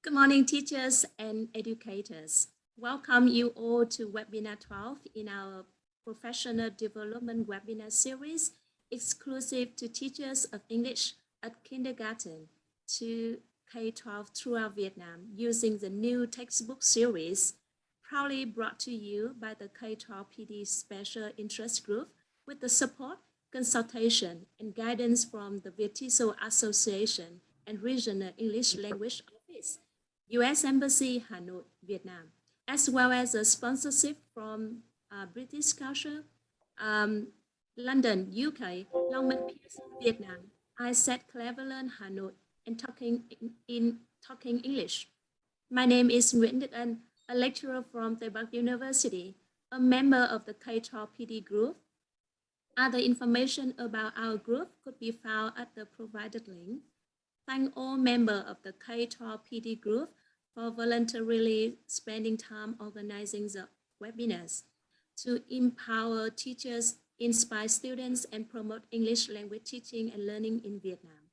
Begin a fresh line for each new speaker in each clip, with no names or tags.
Good morning, teachers and educators. Welcome you all to webinar 12 in our professional development webinar series, exclusive to teachers of English at kindergarten to K-12 throughout Vietnam, using the new textbook series, proudly brought to you by the K-12 PD Special Interest Group with the support, consultation, and guidance from the Việt TESOL Association and Regional English Language Office, U.S. Embassy, Hanoi, Vietnam, as well as a sponsorship from British Council, London, UK, Longman Pearson, Vietnam, ISET Cleveland, Hanoi, and Talking English. My name is Nguyễn Đức Anh, a lecturer from Tây Bắc University, a member of the K-12 PD group. Other information about our group could be found at the provided link. Thank all members of the K-12 PD group for voluntarily spending time organizing the webinars to empower teachers, inspire students, and promote English language teaching and learning in Vietnam.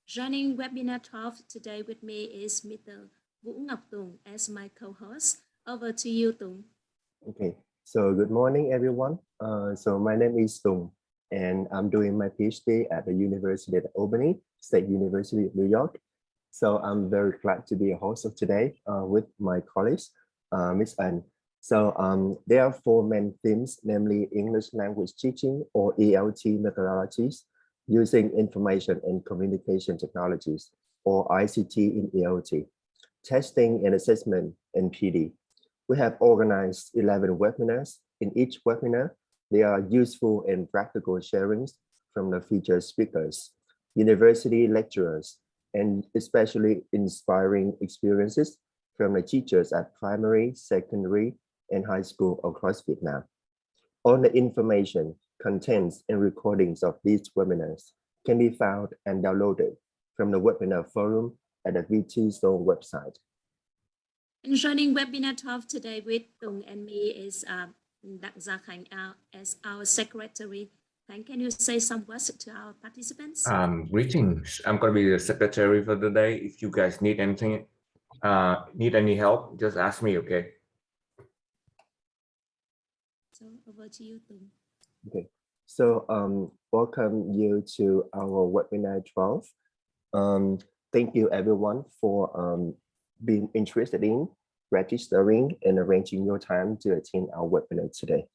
Joining webinar 12 today with me is Mr. Vũ Ngọc Tùng as my co-host. Over to you, Tùng.
Okay, so good morning, everyone. So my name is Tùng, and I'm doing my PhD at the University of Albany, State University of New York. So I'm very glad to be a host of today with my colleagues, Ms. Anh. So there are four main themes, namely English language teaching or ELT methodologies, using information and communication technologies, or ICT in ELT, testing and assessment in PD. We have organized 11 webinars. In each webinar, there are useful and practical sharings from the featured speakers, university lecturers, and especially inspiring experiences from the teachers at primary, secondary, and high school across Vietnam. All the information, contents, and recordings of these webinars can be found and downloaded from the webinar forum at the Việt TESOL website.
And joining webinar 12 today with Tùng and me is Đặng Gia Khánh as our secretary. Khánh, can you say some words to our participants?
Greetings. I'm going to be the secretary for the day. If you guys need anything, need any help, just ask me, okay?
So over to you, Tùng.
Okay, so welcome you to our webinar 12. Thank you everyone for being interested in registering and arranging your time to attend our webinar today.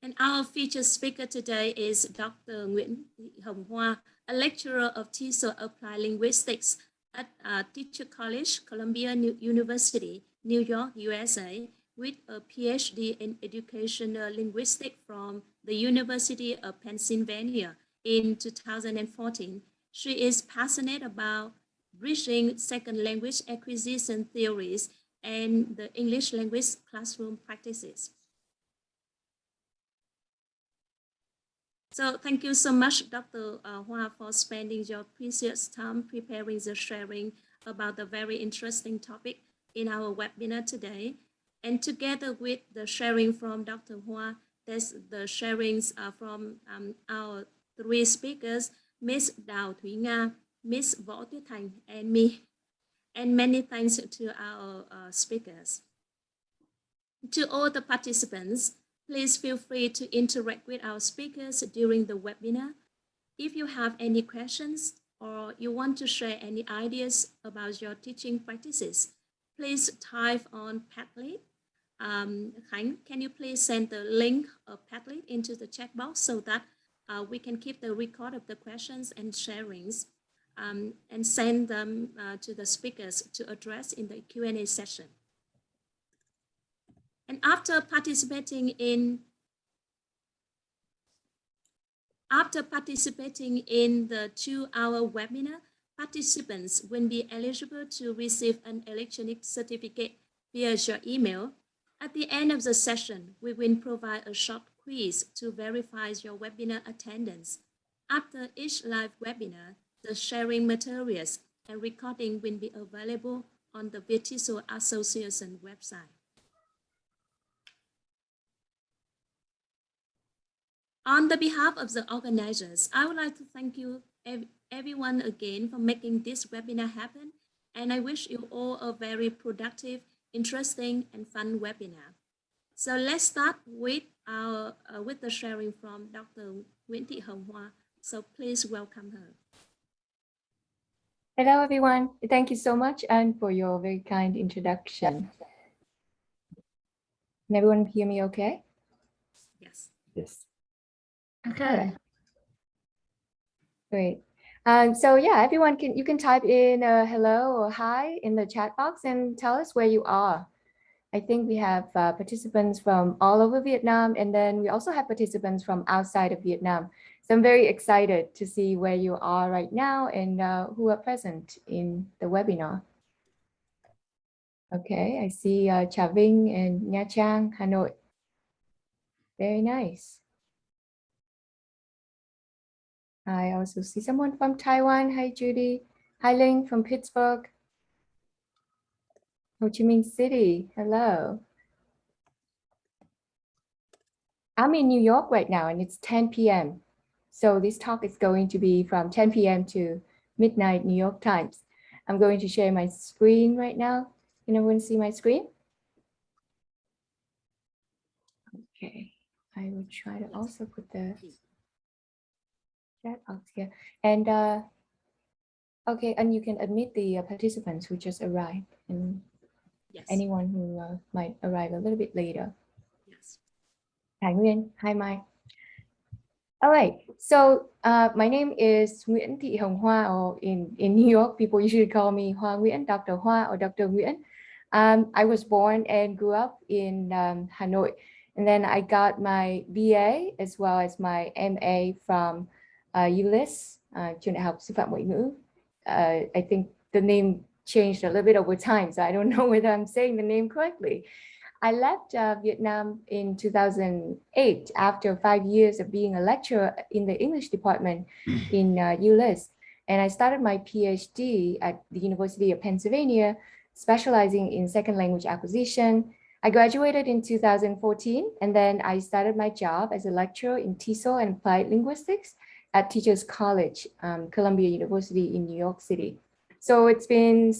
And our featured speaker today is Dr. Nguyễn Thị Hồng Hoa, a lecturer of TESOL Applied Linguistics at Teacher College, Columbia University, New York, USA, with a PhD in educational linguistics from the University of Pennsylvania in 2014. She is passionate about bridging second language acquisition theories and the English language classroom practices. So thank you so much, Dr. Hoa, for spending your precious time preparing the sharing about the very interesting topic in our webinar today. And together with the sharing from Dr. Hoa, there's the sharings from our three speakers, Ms. Đào Thúy Nga, Ms. Võ Tuyết Thành, and me. And many thanks to our speakers. To all the participants, please feel free to interact with our speakers during the webinar. If you have any questions or you want to share any ideas about your teaching practices, please type on Padlet. Khánh, can you please send the link of Padlet into the chat box so that we can keep the record of the questions and sharings and send them to the speakers to address in the Q&A session. And after participating in the 2-hour webinar, participants will be eligible to receive an electronic certificate via your email. At the end of the session, we will provide a short quiz to verify your webinar attendance. After each live webinar, the sharing materials and recording will be available on the Việt TESOL Association website. On the behalf of the organizers, I would like to thank you everyone again for making this webinar happen And I wish you all a very productive, interesting, and fun webinar. So let's start with with the sharing from Dr. Nguyễn Thị Hồng Hoa. So please welcome her.
Hello, everyone. Thank you so much, Anne, for your very kind introduction. Can everyone hear me okay?
Yes.
Yes.
Okay. Great. So yeah, everyone you can type in hello or hi in the chat box and tell us where you are. I think we have participants from all over Vietnam, and then we also have participants from outside of Vietnam. So I'm very excited to see where you are right now and who are present in the webinar. Okay, I see Trà Vinh and Nha Trang, Hà Nội. Very nice. I also see someone from Taiwan. Hi, Judy. Hi, Ling from Pittsburgh. Ho Chi Minh City. Hello. I'm in New York right now and it's 10 p.m. So this talk is going to be from 10 p.m. to midnight New York times. I'm going to share my screen right now. Can everyone see my screen? Okay, I will try to also put the chat box here. And okay, and you can admit the participants who just arrived and
Yes.
anyone who might arrive a little bit later.
Yes.
Hi Nguyen, hi Mai. All right, so my name is Nguyễn Thị Hồng Hoa, or in New York, people usually call me Hoa Nguyễn, Dr. Hoa or Dr. Nguyễn. I was born and grew up in Hanoi, and then I got my BA as well as my MA from ULIS, Trường Đại học Sư phạm Ngoại ngữ. I think the name changed a little bit over time, so I don't know whether I'm saying the name correctly. I left Vietnam in 2008 after 5 years of being a lecturer in the English department in ULIS. And I started my PhD at the University of Pennsylvania, specializing in second language acquisition. I graduated in 2014, and then I started my job as a lecturer in TESOL and applied linguistics at Teachers College, Columbia University in New York City. So it's been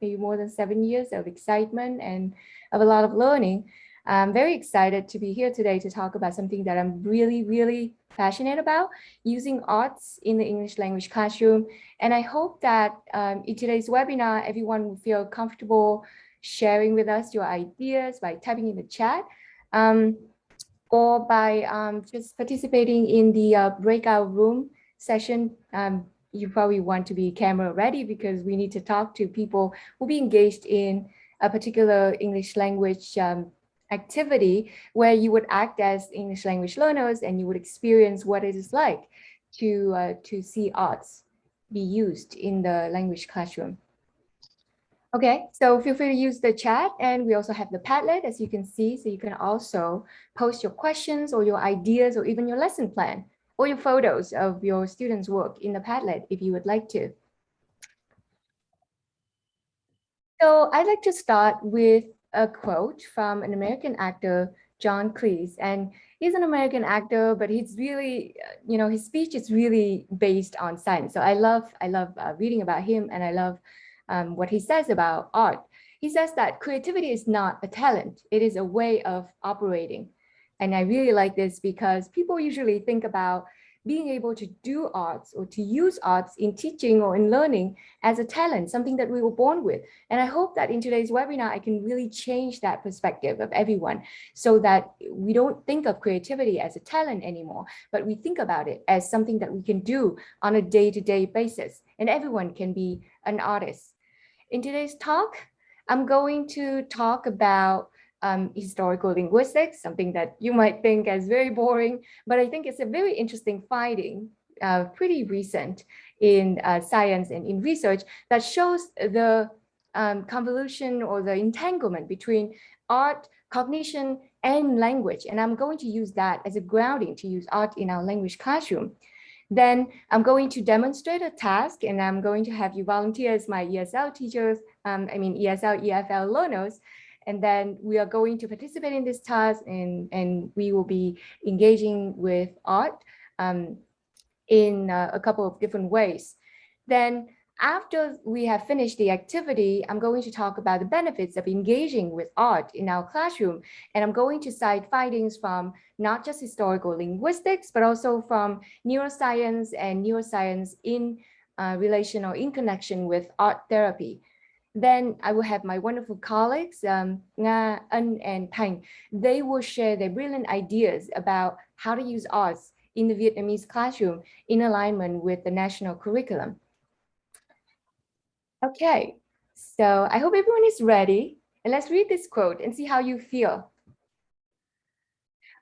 maybe more than 7 years of excitement and of a lot of learning. I'm very excited to be here today to talk about something that I'm really, really passionate about, using arts in the English language classroom. And I hope that in today's webinar, everyone will feel comfortable sharing with us your ideas by typing in the chat or by just participating in the breakout room session. You probably want to be camera ready because we need to talk to people who will be engaged in a particular English language activity where you would act as English language learners and you would experience what it is like to see arts be used in the language classroom. Okay, so feel free to use the chat, and we also have the Padlet, as you can see, so you can also post your questions or your ideas or even your lesson plan or your photos of your students' work in the Padlet if you would like to. So I'd like to start with a quote from an American actor, John Cleese, and he's an American actor, but he's really, his speech is really based on science. So I love reading about him, and I love what he says about art. He says that creativity is not a talent, it is a way of operating. And I really like this because people usually think about being able to do arts or to use arts in teaching or in learning as a talent, something that we were born with. And I hope that in today's webinar, I can really change that perspective of everyone so that we don't think of creativity as a talent anymore, but we think about it as something that we can do on a day-to-day basis, and everyone can be an artist. In today's talk, I'm going to talk about historical linguistics, something that you might think is very boring, but I think it's a very interesting finding, pretty recent in science and in research that shows the convolution or the entanglement between art, cognition, and language. And I'm going to use that as a grounding to use art in our language classroom. Then I'm going to demonstrate a task, and I'm going to have you volunteer as my ESL teachers, ESL, EFL learners. And then we are going to participate in this task, and we will be engaging with art in a couple of different ways. Then after we have finished the activity, I'm going to talk about the benefits of engaging with art in our classroom. And I'm going to cite findings from not just historical linguistics, but also from neuroscience and neuroscience in relation or in connection with art therapy. Then I will have my wonderful colleagues, Nga, Ân, and Thanh. They will share their brilliant ideas about how to use arts in the Vietnamese classroom in alignment with the national curriculum. Okay, so I hope everyone is ready. And let's read this quote and see how you feel.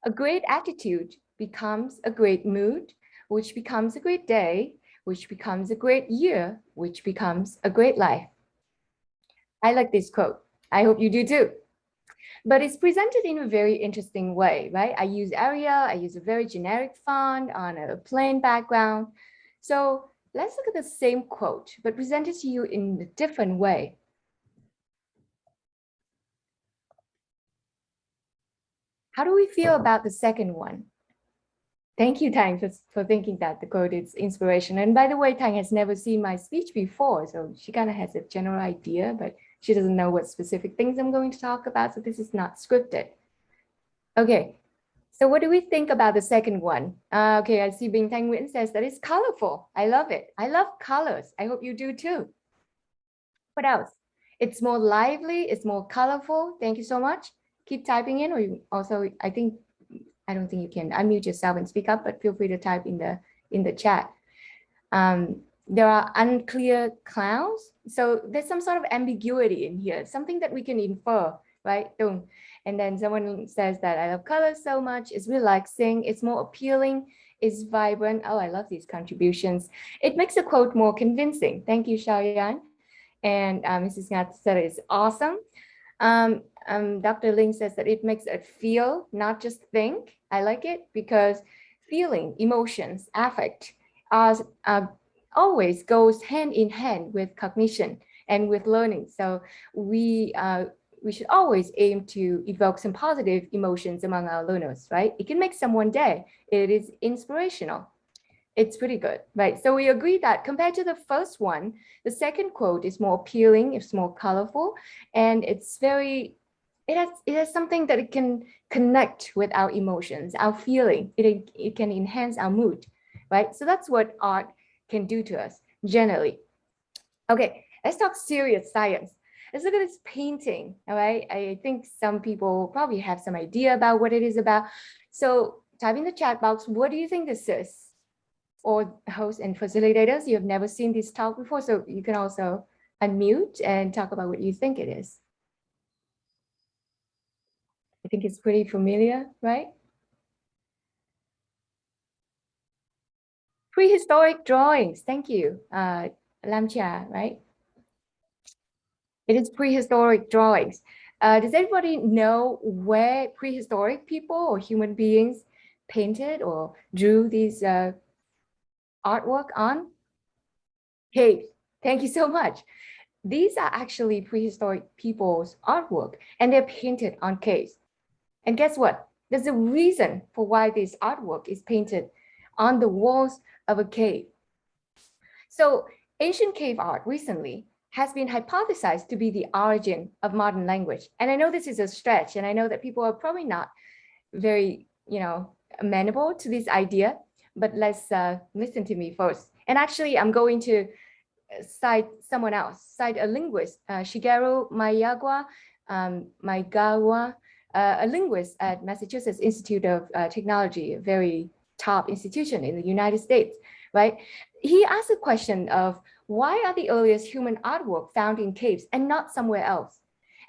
A great attitude becomes a great mood, which becomes a great day, which becomes a great year, which becomes a great life. I like this quote. I hope you do too. But it's presented in a very interesting way, right? I use Arial, I use a very generic font on a plain background. So let's look at the same quote, but presented to you in a different way. How do we feel about the second one? Thank you, Thanh, for thinking that the quote is inspiration. And by the way, Thanh has never seen my speech before, so she kind of has a general idea, but she doesn't know what specific things I'm going to talk about, so this is not scripted. Okay, so what do we think about the second one? Okay, I see Bing Thanh Nguyen says that it's colorful. I love it. I love colors. I hope you do too. What else? It's more lively, it's more colorful. Thank you so much. Keep typing in, or you also, I don't think you can unmute yourself and speak up, but feel free to type in the chat. There are unclear clouds. So there's some sort of ambiguity in here, something that we can infer, right? And then someone says that I love colors so much, it's relaxing, it's more appealing, it's vibrant. Oh, I love these contributions. It makes the quote more convincing. Thank you, Xiaoyan. And Mrs. Ngat said it's awesome. Dr. Ling says that it makes it feel, not just think. I like it because feeling, emotions, affect are always goes hand in hand with cognition and with learning. So we should always aim to evoke some positive emotions among our learners, right? It can make someone's day. It is inspirational. It's pretty good, right? So we agree that compared to the first one, the second quote is more appealing, it's more colorful, and it's very, it has something that it can connect with our emotions, our feeling. It can enhance our mood, right? So that's what art can do to us generally. Okay, let's talk serious science. Let's look at this painting, all right? I think some people probably have some idea about what it is about. So type in the chat box, what do you think this is? Or hosts and facilitators, you have never seen this talk before, so you can also unmute and talk about what you think it is. I think it's pretty familiar, right? Prehistoric drawings, thank you, Lam Chia, right? It is prehistoric drawings. Does anybody know where prehistoric people or human beings painted or drew these artwork on? Caves. Thank you so much. These are actually prehistoric people's artwork, and they're painted on caves. And guess what? There's a reason for why this artwork is painted on the walls of a cave. So ancient cave art recently has been hypothesized to be the origin of modern language. And I know this is a stretch, and I know that people are probably not very, amenable to this idea, but let's listen to me first. And actually, I'm going to cite someone else, cite a linguist, Shigeru Maegawa, a linguist at Massachusetts Institute of Technology, a very top institution in the United States, right? He asked the question of why are the earliest human artwork found in caves and not somewhere else?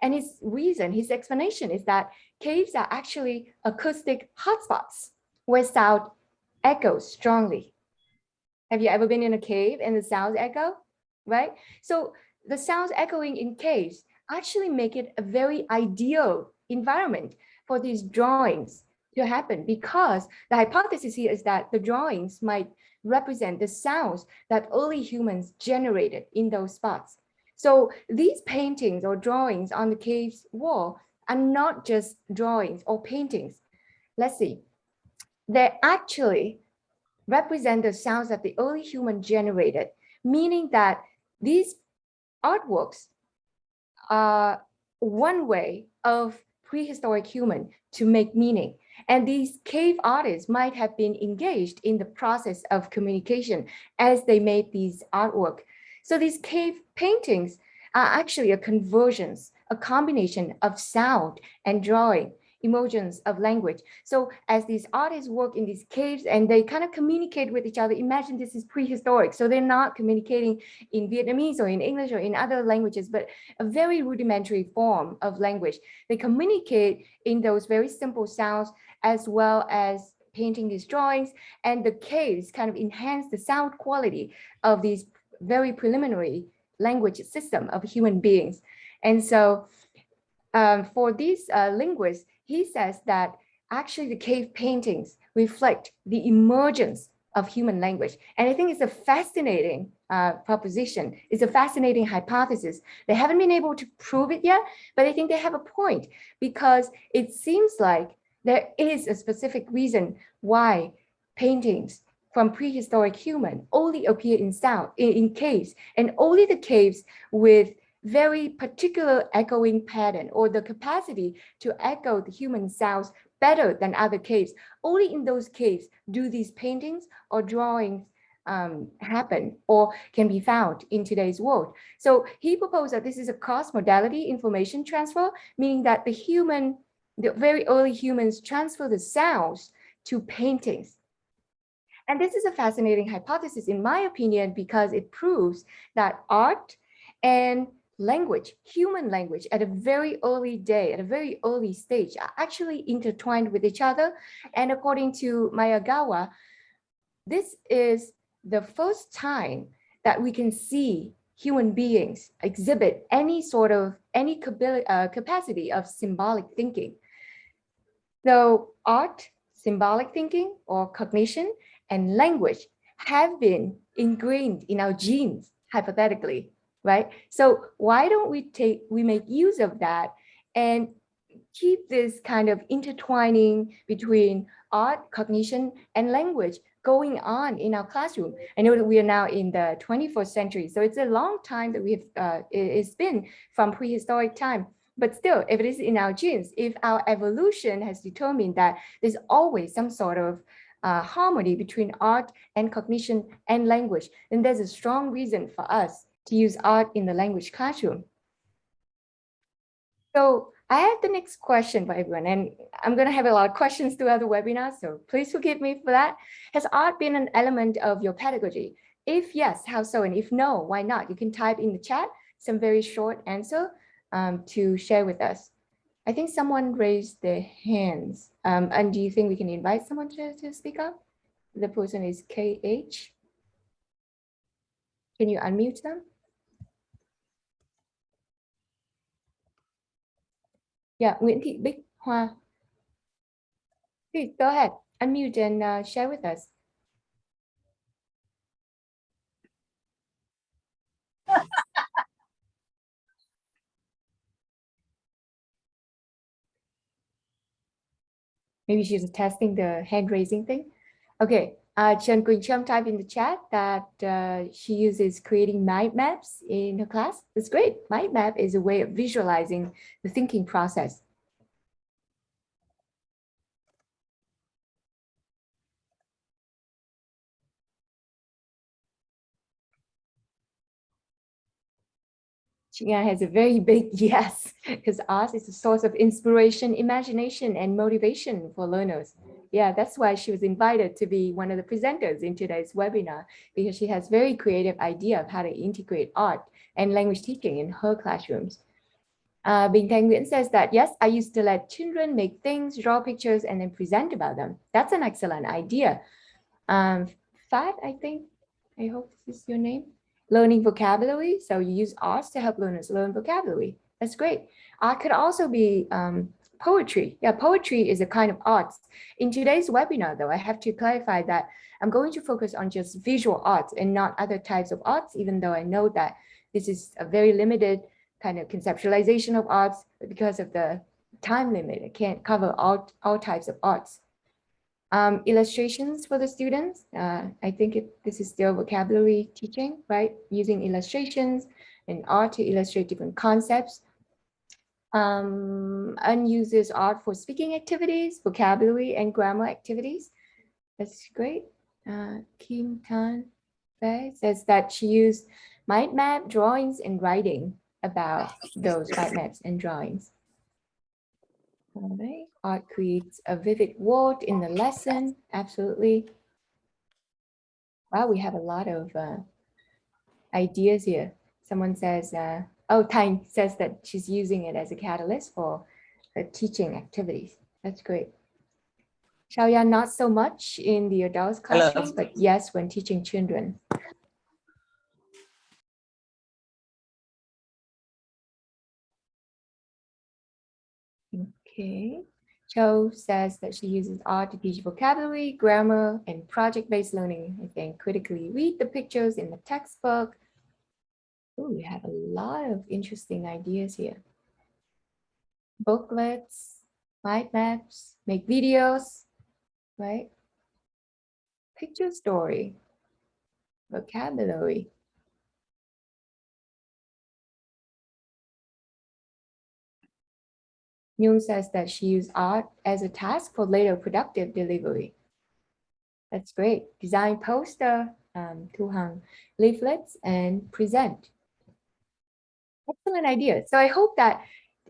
And his reason, his explanation is that caves are actually acoustic hotspots where sound echoes strongly. Have you ever been in a cave and the sounds echo, right? So the sounds echoing in caves actually make it a very ideal environment for these drawings to happen, because the hypothesis here is that the drawings might represent the sounds that early humans generated in those spots. So these paintings or drawings on the cave's wall are not just drawings or paintings. Let's see. They actually represent the sounds that the early human generated, meaning that these artworks are one way of prehistoric human to make meaning. And these cave artists might have been engaged in the process of communication as they made these artwork. So these cave paintings are actually a convergence, a combination of sound and drawing, emotions of language. So as these artists work in these caves and they kind of communicate with each other, imagine this is prehistoric. So they're not communicating in Vietnamese or in English or in other languages, but a very rudimentary form of language. They communicate in those very simple sounds as well as painting these drawings, and the caves kind of enhance the sound quality of these very preliminary language system of human beings. And so for these linguists, he says that actually the cave paintings reflect the emergence of human language. And I think it's a fascinating proposition. It's a fascinating hypothesis. They haven't been able to prove it yet, but I think they have a point, because it seems like there is a specific reason why paintings from prehistoric human only appear in caves, and only the caves with very particular echoing pattern, or the capacity to echo the human sounds better than other caves. Only in those caves do these paintings or drawings happen or can be found in today's world. So he proposed that this is a cross-modality information transfer, meaning that the very early humans transfer the sounds to paintings. And this is a fascinating hypothesis, in my opinion, because it proves that art and language, human language, at a very early stage, are actually intertwined with each other. And according to Miyagawa, this is the first time that we can see human beings exhibit any capacity of symbolic thinking. So art, symbolic thinking or cognition, and language have been ingrained in our genes, hypothetically, right? So why don't we make use of that and keep this kind of intertwining between art, cognition, and language going on in our classroom? I know that we are now in the 21st century, so it's a long time that it's been from prehistoric time. But still, if it is in our genes, if our evolution has determined that there's always some sort of harmony between art and cognition and language, then there's a strong reason for us to use art in the language classroom. So I have the next question for everyone, and I'm going to have a lot of questions throughout the webinar, so please forgive me for that. Has art been an element of your pedagogy? If yes, how so? And if no, why not? You can type in the chat some very short answer to share with us. I think someone raised their hands. And do you think we can invite someone to speak up? The person is KH. Can you unmute them? Yeah, Nguyễn Thị Bích Hoa. Please go ahead, unmute and share with us. Maybe she's testing the hand raising thing. Okay, Trần Quỳnh Trâm typed in the chat that she uses creating mind maps in her class. That's great. Mind map is a way of visualizing the thinking process. Chia has a very big yes, because art is a source of inspiration, imagination, and motivation for learners. Yeah, that's why she was invited to be one of the presenters in today's webinar, because she has very creative idea of how to integrate art and language teaching in her classrooms. Bình Thanh Nguyễn says that, yes, I used to let children make things, draw pictures, and then present about them. That's an excellent idea. Fat, I think, I hope this is your name. Learning vocabulary. So you use arts to help learners learn vocabulary. That's great. Art could also be poetry. Yeah, poetry is a kind of arts. In today's webinar, though, I have to clarify that I'm going to focus on just visual arts and not other types of arts, even though I know that this is a very limited kind of conceptualization of arts, but because of the time limit, I can't cover all types of arts. Illustrations for the students. I think this is still vocabulary teaching, right? Using illustrations and art to illustrate different concepts. And uses art for speaking activities, vocabulary and grammar activities. That's great. Kim Tan Fei says that she used mind map drawings and writing about those mind maps and drawings. All right. Art creates a vivid world in the lesson. Absolutely. Wow, we have a lot of ideas here. Someone says, oh, Tyne says that she's using it as a catalyst for her teaching activities. That's great. Xiaoyan, not so much in the adults classroom, but yes, when teaching children. Okay. Cho says that she uses art to teach vocabulary, grammar, and project-based learning. I think critically read the pictures in the textbook. Oh, we have a lot of interesting ideas here. Booklets, mind maps, make videos, right? Picture story, vocabulary. Yoon says that she used art as a task for later productive delivery. That's great. Design poster, Tuhang, leaflets, and present. Excellent idea. So I hope that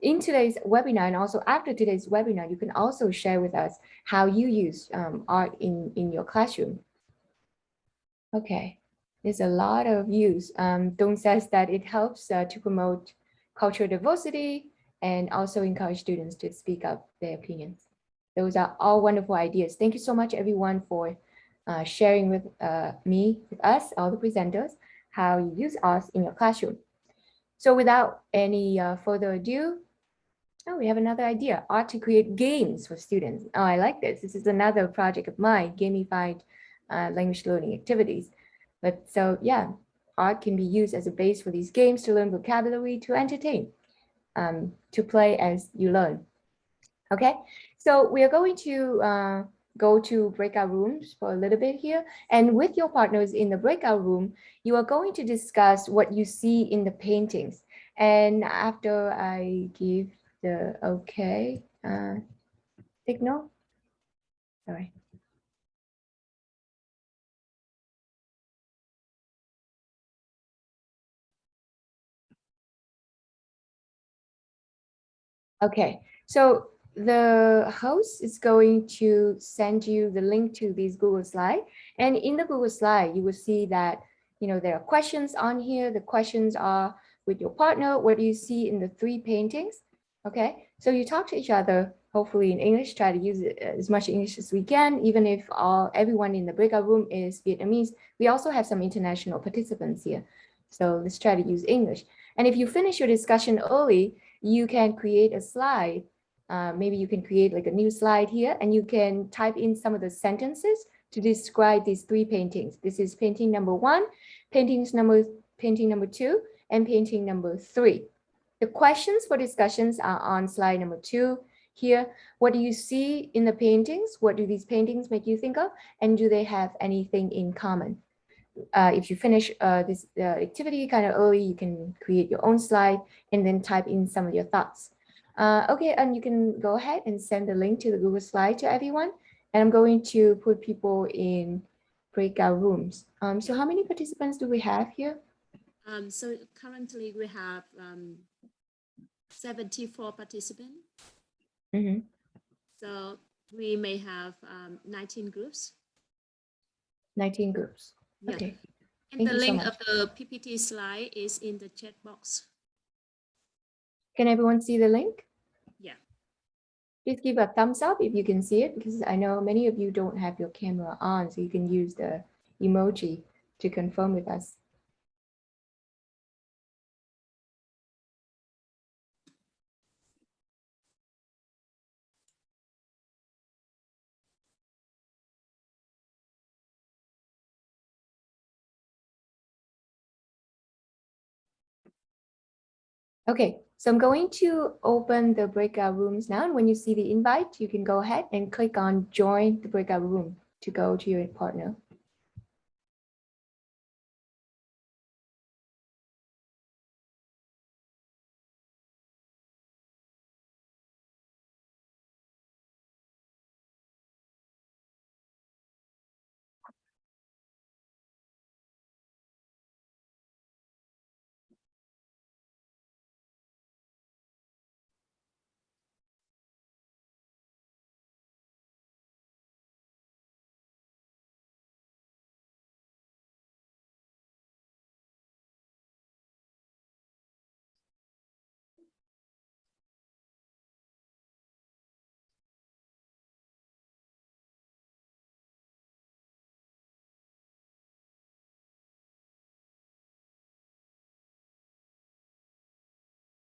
in today's webinar and also after today's webinar, you can also share with us how you use art in your classroom. Okay, there's a lot of use. Dong says that it helps to promote cultural diversity and also encourage students to speak up their opinions. Those are all wonderful ideas. Thank you so much, everyone, for sharing with with us, all the presenters, how you use art in your classroom. So without any further ado, we have another idea, art to create games for students. Oh, I like this. This is another project of mine, gamified language learning activities. But so yeah, art can be used as a base for these games to learn vocabulary, to entertain, to play as you learn. Okay, so we are going to go to breakout rooms for a little bit here. And with your partners in the breakout room, you are going to discuss what you see in the paintings. And after I give the okay signal, sorry. Okay, so the host is going to send you the link to this Google slide. And in the Google slide, you will see that, there are questions on here. The questions are with your partner. What do you see in the 3 paintings? Okay, so you talk to each other, hopefully in English, try to use as much English as we can, even if everyone in the breakout room is Vietnamese. We also have some international participants here. So let's try to use English. And if you finish your discussion early, you can create a slide. Maybe you can create like a new slide here and you can type in some of the sentences to describe these 3 paintings. This is painting number 1, painting number 2, and painting number 3. The questions for discussions are on slide number 2 here. What do you see in the paintings? What do these paintings make you think of? And do they have anything in common? If you finish this activity kind of early, you can create your own slide and then type in some of your thoughts. Okay, and you can go ahead and send the link to the Google slide to everyone. And I'm going to put people in breakout rooms. So how many participants do we have here?
So currently we have 74 participants.
Mm-hmm.
So we may have 19 groups.
19 groups.
Yeah.
Okay.
And
Thank
the
you so
link
much.
of the PPT slide is in the chat box.
Can everyone see the link?
Yeah.
Please give a thumbs up if you can see it, because I know many of you don't have your camera on, so you can use the emoji to confirm with us. Okay, So I'm going to open the breakout rooms now. And when you see the invite, you can go ahead and click on join the breakout room to go to your partner.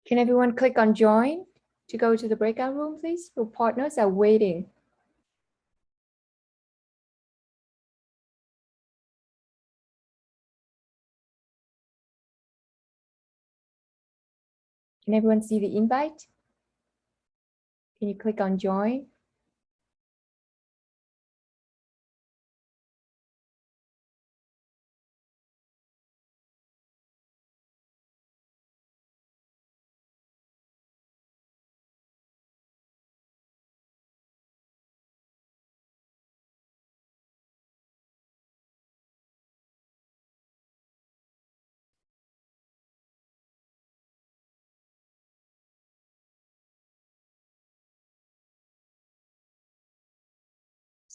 Can everyone click on join to go to the breakout room, please? Your partners are waiting. Can everyone see the invite? Can you click on join?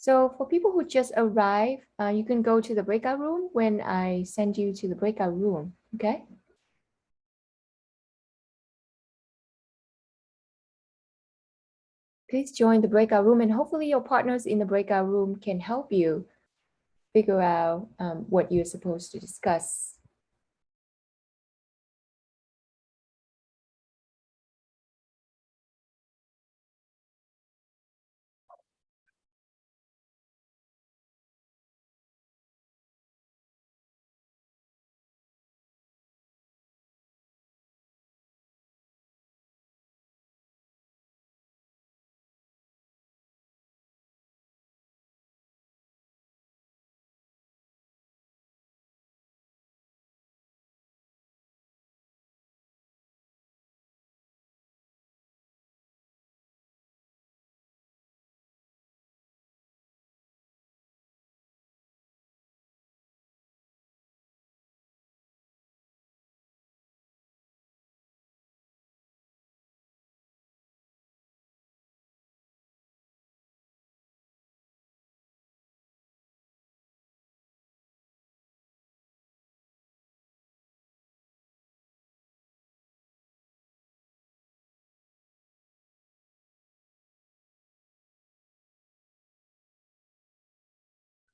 So for people who just arrived, you can go to the breakout room when I send you to the breakout room, okay? Please join the breakout room and hopefully your partners in the breakout room can help you figure out what you're supposed to discuss.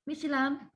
Miss Lam,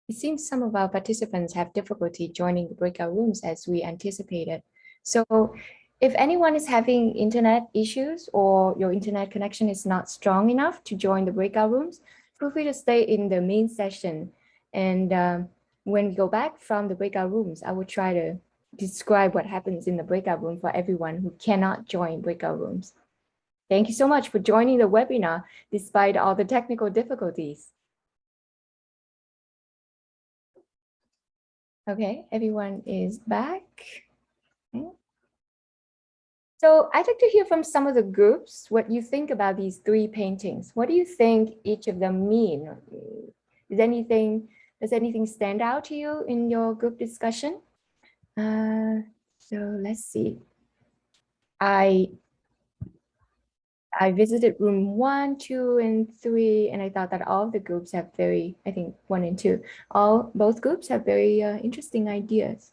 It seems some of our participants have difficulty joining the breakout rooms as we anticipated. So if anyone is having internet issues or your internet connection is not strong enough to join the breakout rooms, feel free to stay in the main session. And when we go back from the breakout rooms, I will try to describe what happens in the breakout room for everyone who cannot join breakout rooms. Thank you so much for joining the webinar despite all the technical difficulties. Okay, everyone is back. Okay. So I'd like to hear from some of the groups what you think about these 3 paintings. What do you think each of them mean? Does anything stand out to you in your group discussion? So let's see. I visited room 1, 2, and 3, and I thought that all of the groups have I think 1 and 2, both groups have very interesting ideas.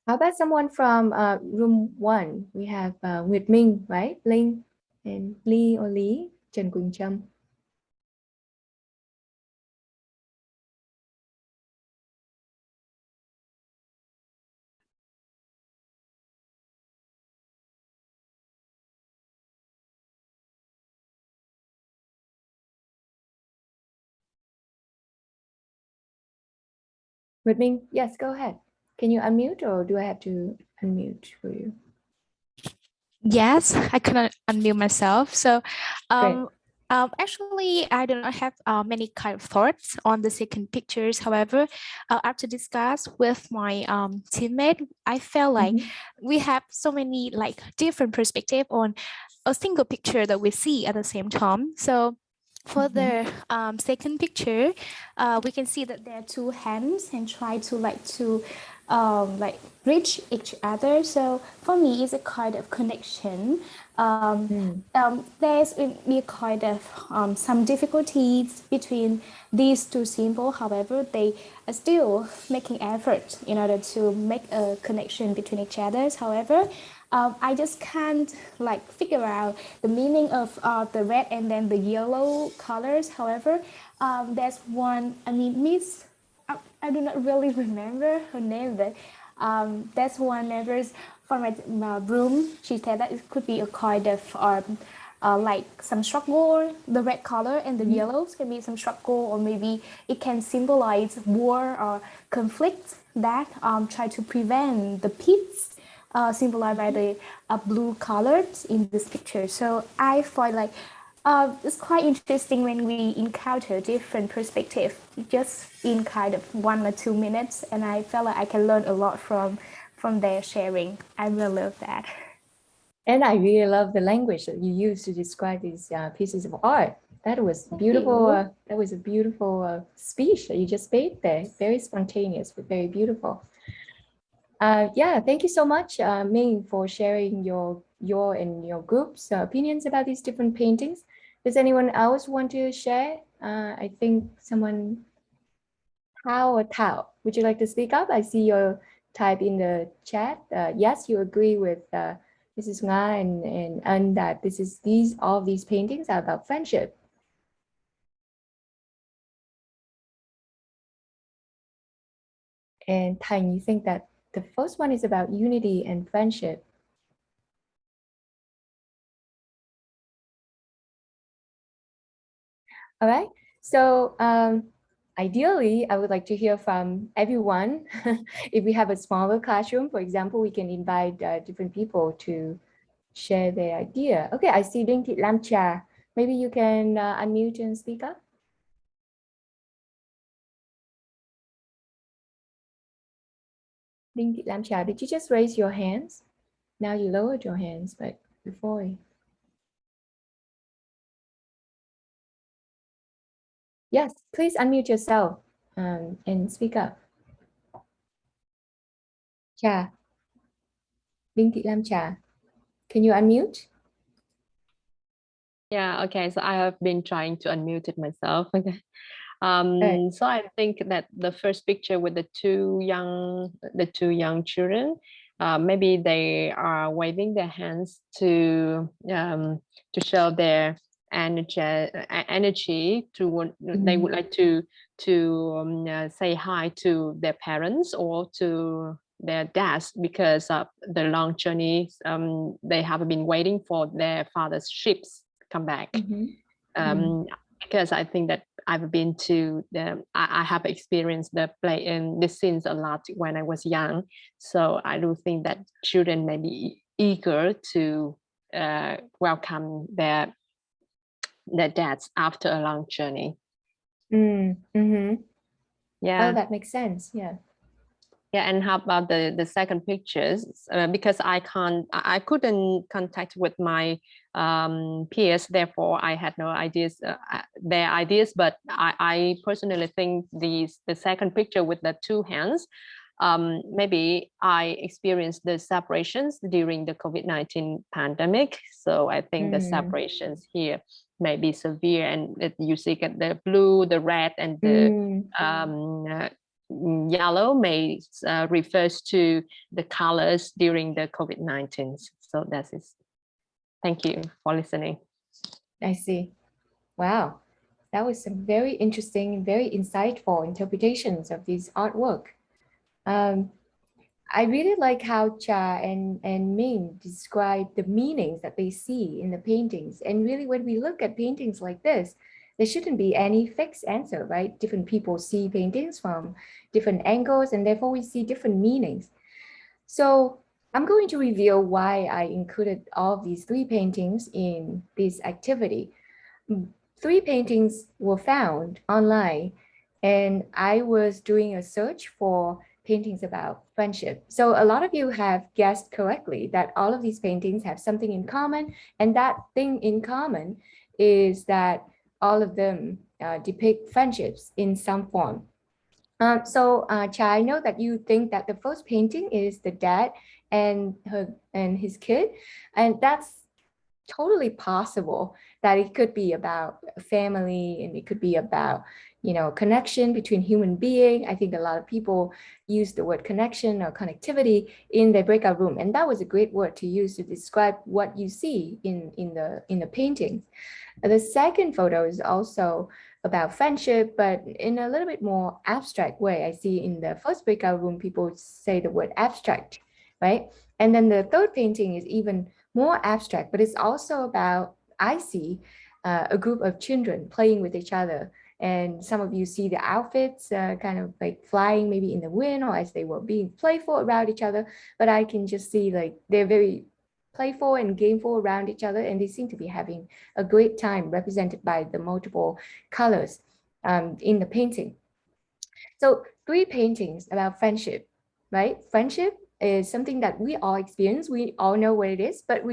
How about someone from room 1? We have Nguyệt Minh, right? Linh and Lee or Lý, Trần Quỳnh Trâm. Nguyệt Minh, yes, go ahead. Can you unmute or do I have to unmute for you?
Yes, I couldn't unmute myself. So,
Great.
actually, I do not have many kind of thoughts on the second pictures. However, after discuss with my teammate, I felt like we have so many like different perspective on a single picture that we see at the same time. So, for the second picture, we can see that there are 2 hands and try to like reach each other. So for me, it's a kind of connection. There's be kind of some difficulties between these 2 symbols. However, they are still making effort in order to make a connection between each other. However, I just can't like figure out the meaning of the red and then the yellow colors. However, there's one, I mean, Miss, I do not really remember her name, but that's one members from my room. She said that it could be a kind of like some struggle. The red color and the yellows can be some struggle, or maybe it can symbolize war or conflict that try to prevent the peace. Symbolized by the blue colors in this picture. So I find like it's quite interesting when we encounter different perspectives just in kind of 1 or 2 minutes, and I felt like I can learn a lot from their sharing. I really love that.
And I really love the language that you use to describe these pieces of art. That was beautiful. That was a beautiful speech that you just made there. Very spontaneous, but very beautiful. Yeah, thank you so much, Ming, for sharing your and your group's opinions about these different paintings. Does anyone else want to share? I think someone, Tao or Tao, would you like to speak up? I see your type in the chat. Yes, you agree with Mrs. Nga and that all these paintings are about friendship. And Thành, you think that the first one is about unity and friendship. All right, so ideally, I would like to hear from everyone. If we have a smaller classroom, for example, we can invite different people to share their idea. Okay, I see Đinh Thị Lam Trà. Maybe you can unmute and speak up. Đinh Thị Lam Trà, did you just raise your hands? Now you lowered your hands, but before. Yes, please unmute yourself and speak up. Trà. Đinh Thị Lam Trà. Can you unmute?
Yeah, okay, so I have been trying to unmute it myself. Okay.
Right.
So I think that the first picture with the two young children, maybe they are waving their hands to show their energy to they would like to say hi to their parents or to their dads because of the long journey. They have been waiting for their father's ships come back. Because I think that I've been to I have experienced the play in the scenes a lot when I was young. So I do think that children may be eager to welcome their dads after a long journey. Yeah.
Oh, that makes sense. Yeah.
Yeah, and how about the second pictures? Because I couldn't contact with my peers, therefore I had no ideas, their ideas. But I personally think the second picture with the two hands, maybe I experienced the separations during the COVID-19 pandemic. So I think the separations here may be severe, and you see the blue, the red, and the yellow may refers to the colors during the COVID-19. So that's it. Thank you for listening.
I see. Wow, that was some very interesting and very insightful interpretations of these artwork. I really like how Cha and Ming describe the meanings that they see in the paintings. And really, when we look at paintings like this, there shouldn't be any fixed answer, right? Different people see paintings from different angles, and therefore we see different meanings. So I'm going to reveal why I included all of these 3 paintings in this activity. 3 paintings were found online, and I was doing a search for paintings about friendship. So a lot of you have guessed correctly that all of these paintings have something in common, and that thing in common is that all of them depict friendships in some form. So Cha, I know that you think that the first painting is the dad and his kid, and that's totally possible that it could be about family, and it could be about, you know, connection between human being. I think a lot of people use the word connection or connectivity in their breakout room, and that was a great word to use to describe what you see in the paintings. The second photo is also about friendship, but in a little bit more abstract way. I see in the first breakout room, people say the word abstract, right? And then the third painting is even more abstract, but it's also about, I see a group of children playing with each other. And some of you see the outfits kind of like flying maybe in the wind, or as they were being playful around each other. But I can just see like they're very playful and gameful around each other, and they seem to be having a great time, represented by the multiple colors in the painting. So 3 paintings about friendship, right? Friendship is something that we all experience. We all know what it is, but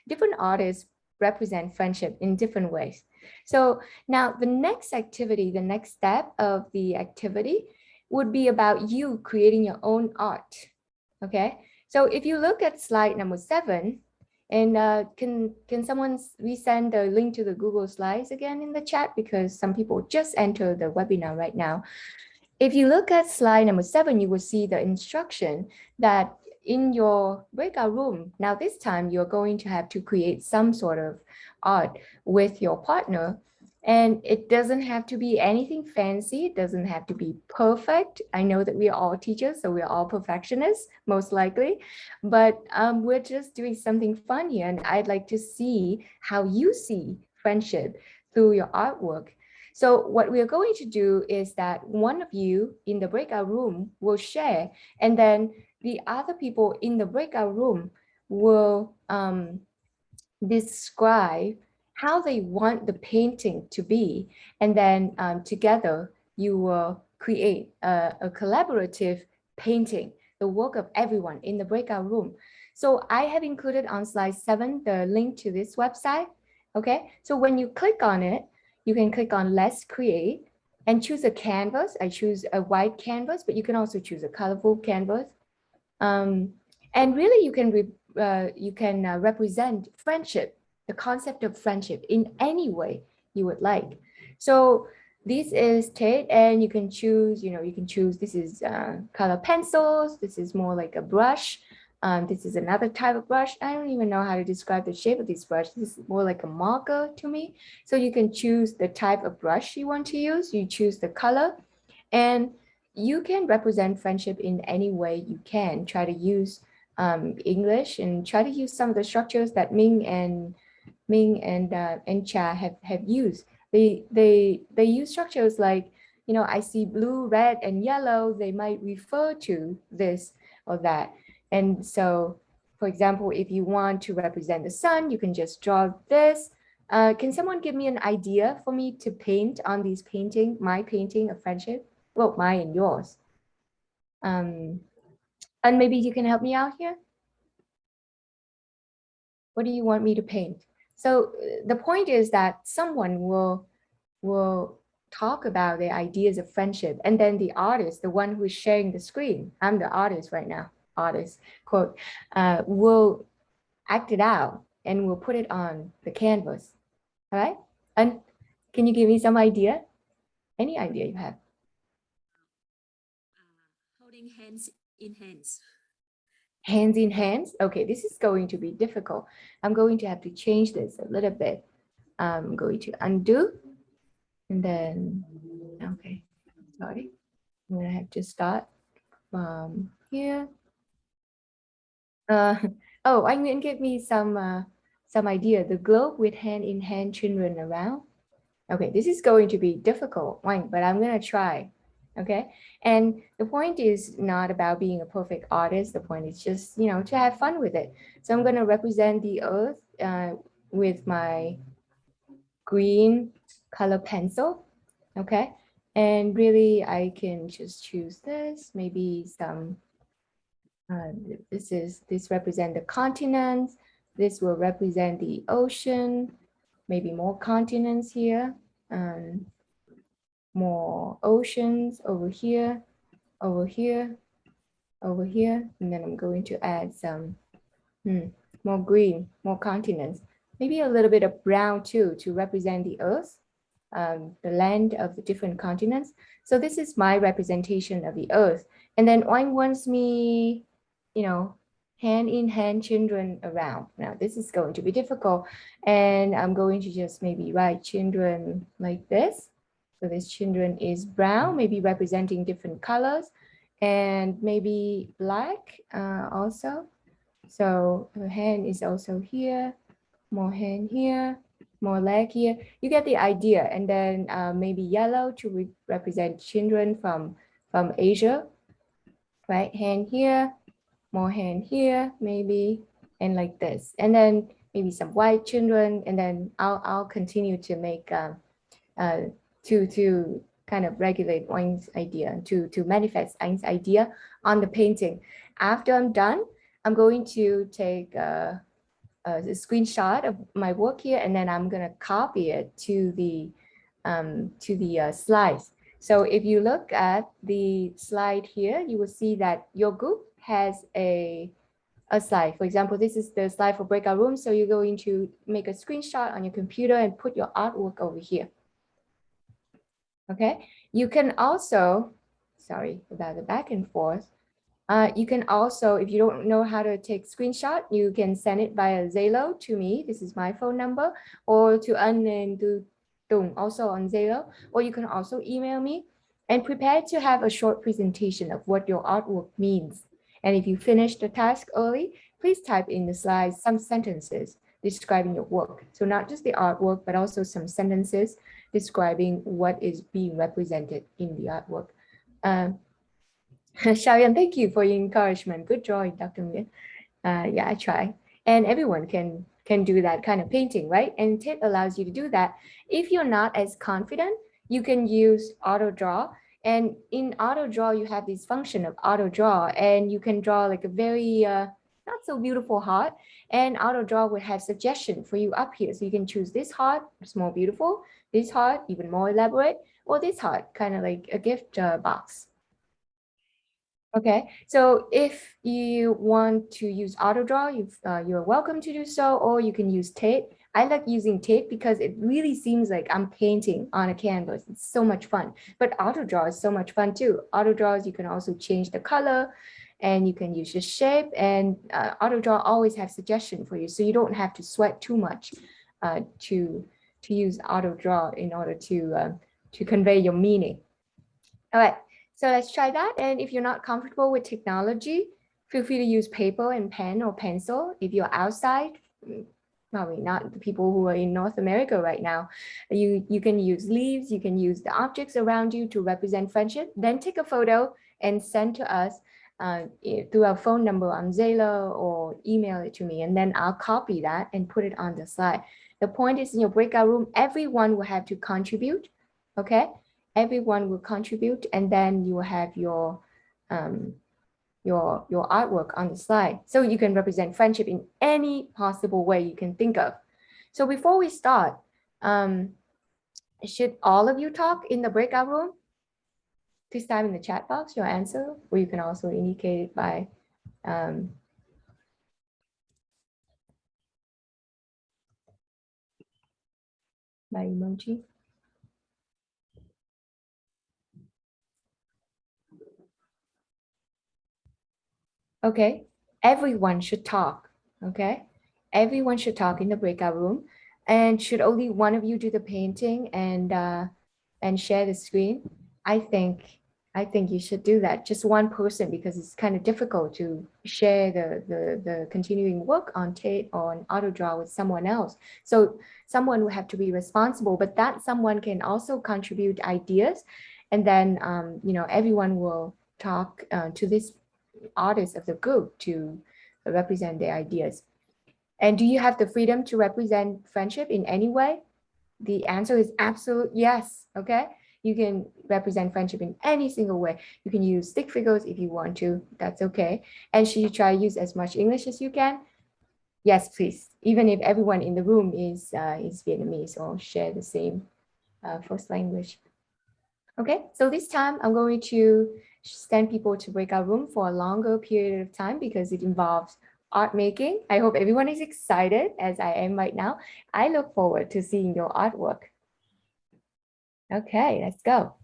different artists represent friendship in different ways. So now the next activity, the next step of the activity would be about you creating your own art, okay? So if you look at slide number 7, and can someone resend the link to the Google Slides again in the chat, because some people just entered the webinar right now. If you look at slide number 7, you will see the instruction that in your breakout room, now this time you're going to have to create some sort of art with your partner. And it doesn't have to be anything fancy. It doesn't have to be perfect. I know that we are all teachers, so we're all perfectionists, most likely. But we're just doing something fun here. And I'd like to see how you see friendship through your artwork. So what we are going to do is that one of you in the breakout room will share, and then the other people in the breakout room will describe how they want the painting to be. And then together you will create a collaborative painting, the work of everyone in the breakout room. So I have included on slide 7 the link to this website. Okay, so when you click on it, you can click on Let's Create and choose a canvas. I choose a white canvas, but you can also choose a colorful canvas. And really, you can represent friendship, the concept of friendship in any way you would like. So this is Tate, and you can choose, this is color pencils. This is more like a brush. This is another type of brush. I don't even know how to describe the shape of this brush. This is more like a marker to me. So you can choose the type of brush you want to use. You choose the color, and you can represent friendship in any way you can. Try to use English and try to use some of the structures that Ming and Cha have used. They use structures like, you know, I see blue, red, and yellow. They might refer to this or that. And so, for example, if you want to represent the sun, you can just draw this. Can someone give me an idea for me to paint on these painting, my painting of friendship? Well, mine and yours. And maybe you can help me out here. What do you want me to paint? So the point is that someone will talk about their ideas of friendship, and then the artist, the one who is sharing the screen, I'm the artist right now, artist, quote, will act it out and will put it on the canvas. All right? And can you give me some idea? Any idea you have?
Holding hands in hands.
Hands in hands? Okay, this is going to be difficult. I'm going to have to change this a little bit. I'm going to undo, and then, okay, sorry. I'm gonna have to start from here. Oh, I'm going to give me some idea. The globe with hand in hand children around. Okay, this is going to be difficult one, but I'm gonna try. Okay, and the point is not about being a perfect artist. The point is just, you know, to have fun with it. So I'm gonna represent the earth with my green color pencil. Okay, and really I can just choose this, maybe some. This represent the continents. This will represent the ocean. Maybe more continents here. More oceans over here, over here, over here, and then I'm going to add some more green, more continents, maybe a little bit of brown too, to represent the earth, the land of the different continents. So this is my representation of the earth. And then Oing wants me, you know, hand in hand children around. Now this is going to be difficult, and I'm going to just maybe write children like this. So this children is brown, maybe representing different colors, and maybe black also. So her hand is also here, more hand here, more leg here. You get the idea. And then maybe yellow to represent children from Asia, right? Hand here, more hand here, maybe, and like this. And then maybe some white children, and then I'll continue to make to kind of regulate Oing's idea, to manifest Oing's idea on the painting. After I'm done, I'm going to take a screenshot of my work here, and then I'm gonna copy it to the slides. So if you look at the slide here, you will see that your group has a slide. For example, this is the slide for breakout room. So you're going to make a screenshot on your computer and put your artwork over here. Okay, you can also, sorry about the back and forth. You can also, if you don't know how to take screenshot, you can send it via Zalo to me. This is my phone number, or to An and to Tung, also on Zalo, or you can also email me, and prepare to have a short presentation of what your artwork means. And if you finish the task early, please type in the slides some sentences describing your work. So not just the artwork, but also some sentences describing what is being represented in the artwork. Xiaoyan, thank you for your encouragement. Good drawing, Dr. Nguyen. Yeah, I try. And everyone can do that kind of painting, right? And TIT allows you to do that. If you're not as confident, you can use auto draw. And in auto draw, you have this function of auto draw, and you can draw like a very not so beautiful heart. And auto draw will have suggestion for you up here. So you can choose this heart, it's more beautiful, this heart, even more elaborate, or this heart, kind of like a gift box. Okay, so if you want to use auto draw, you're welcome to do so, or you can use tape. I like using tape because it really seems like I'm painting on a canvas. It's so much fun. But auto draw is so much fun too. Auto draws, you can also change the color, and you can use your shape, and AutoDraw always have suggestion for you, so you don't have to sweat too much to use AutoDraw in order to convey your meaning. All right, so let's try that. And if you're not comfortable with technology, feel free to use paper and pen or pencil. If you're outside, probably not the people who are in North America right now, you can use leaves, you can use the objects around you to represent friendship. Then take a photo and send to us through our phone number on Zalo, or email it to me, and then I'll copy that and put it on the slide. The point is, in your breakout room, everyone will have to contribute, okay? Everyone will contribute, and then you will have your artwork on the slide. So you can represent friendship in any possible way you can think of. So before we start, should all of you talk in the breakout room? Please type in the chat box your answer, or you can also indicate it by emoji. Okay, everyone should talk, okay? Everyone should talk in the breakout room, and should only one of you do the painting and share the screen, I think you should do that. Just one person, because it's kind of difficult to share the continuing work on AutoDraw with someone else. So someone will have to be responsible, but that someone can also contribute ideas, and then everyone will talk to this artist of the group to represent their ideas. And do you have the freedom to represent friendship in any way? The answer is absolute yes, okay? You can represent friendship in any single way. You can use stick figures if you want to, that's okay. And should you try to use as much English as you can? Yes, please. Even if everyone in the room is Vietnamese or share the same first language. Okay, so this time I'm going to send people to breakout room for a longer period of time because it involves art making. I hope everyone is excited as I am right now. I look forward to seeing your artwork. Okay, let's go.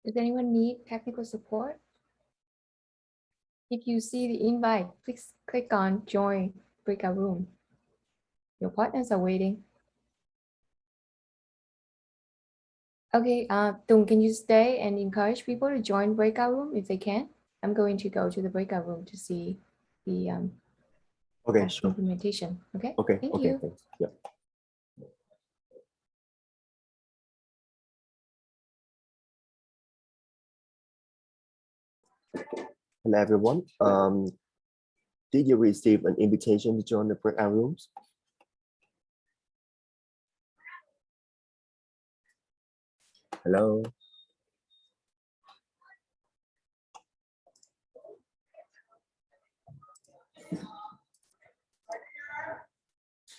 Does anyone need technical support? If you see the invite, please click on join breakout room. Your partners are waiting. Okay, Tung, can you stay and encourage people to join breakout room if they can? I'm going to go to the breakout room to see the
Okay, sure.
implementation. Okay.
Okay,
Thank
okay,
you.
thanks. Yeah. Hello, everyone. Did you receive an invitation to join the breakout rooms? Hello.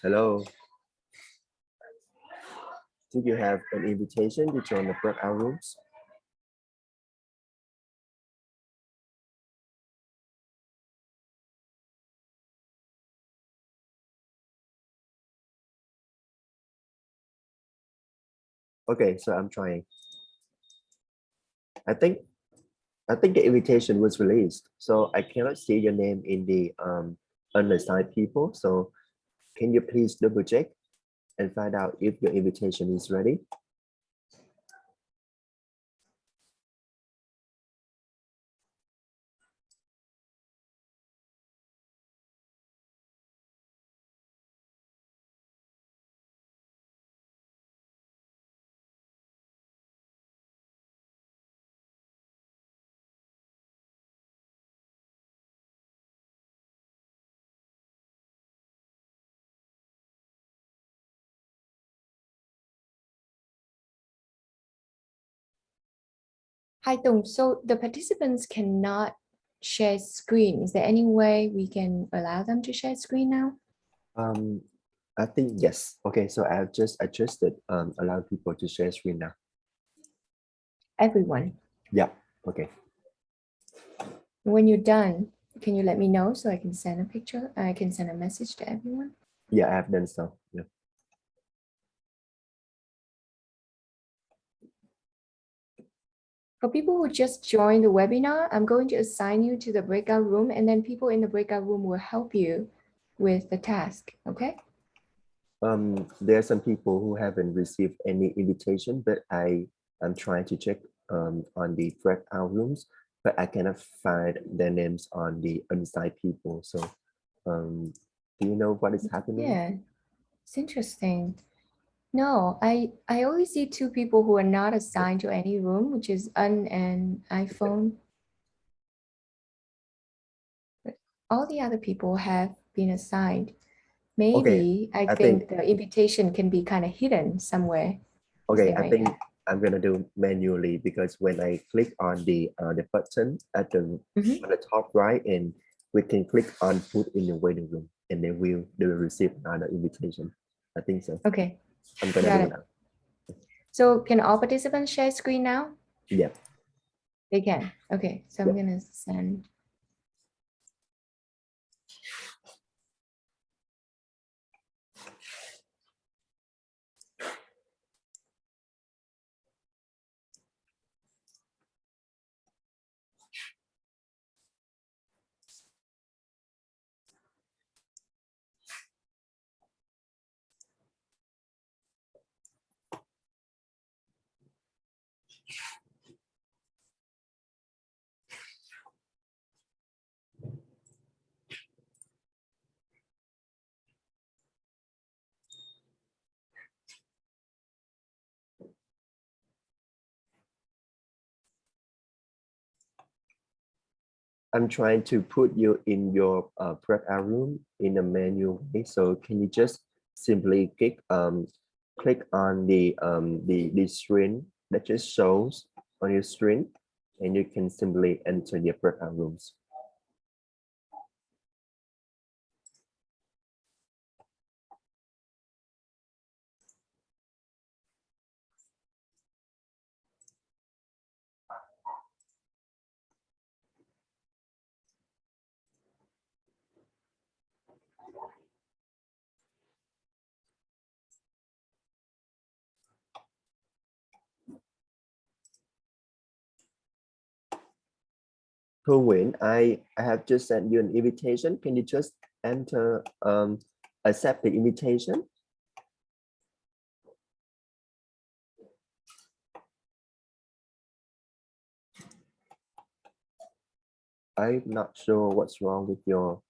Hello. Did you have an invitation to join the breakout rooms? Okay, so I'm trying. I think the invitation was released, so I cannot see your name in the unassigned people. So can you please double check and find out if your invitation is ready?
Hi, Tung. So the participants cannot share screen. Is there any way we can allow them to share screen now?
I think yes. Okay, so I've just adjusted allow people to share screen now.
Everyone.
Yeah. Okay.
When you're done, can you let me know so I can send a picture? I can send a message to everyone.
Yeah, I have done so. Yeah.
For people who just joined the webinar, I'm going to assign you to the breakout room, and then people in the breakout room will help you with the task. Okay.
There are some people who haven't received any invitation, but I'm trying to check on the breakout rooms, but I cannot find their names on the unassigned people. So do you know what is happening?
Yeah, it's interesting. No, I only see two people who are not assigned to any room, which is Un and iPhone. But all the other people have been assigned. Maybe I
I
think
think-
the invitation can be kind of hidden somewhere. 'cause
Okay,
they
I
might
think
have-
I'm gonna do manually because when I click on the button at the
Mhm.
on the top right, and we can click on put in the waiting room, and they will receive another invitation. I think so.
Okay,
I'm gonna
got
do
it.
it now.
So can all participants share screen now?
Yeah.
They can. Okay, so I'm
Yeah.
gonna send.
I'm trying to put you in your breakout room in a manual way. So can you just simply click on the screen that just shows on your screen, and you can simply enter your breakout rooms. Thu Nguyen, I have just sent you an invitation. Can you just enter accept the invitation? I'm not sure what's wrong with your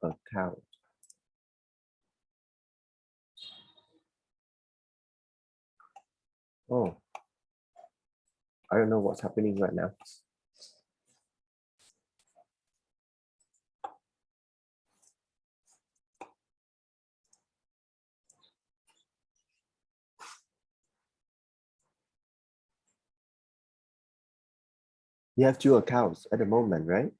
account. Oh, I don't know what's happening right now. You have two accounts at the moment, right?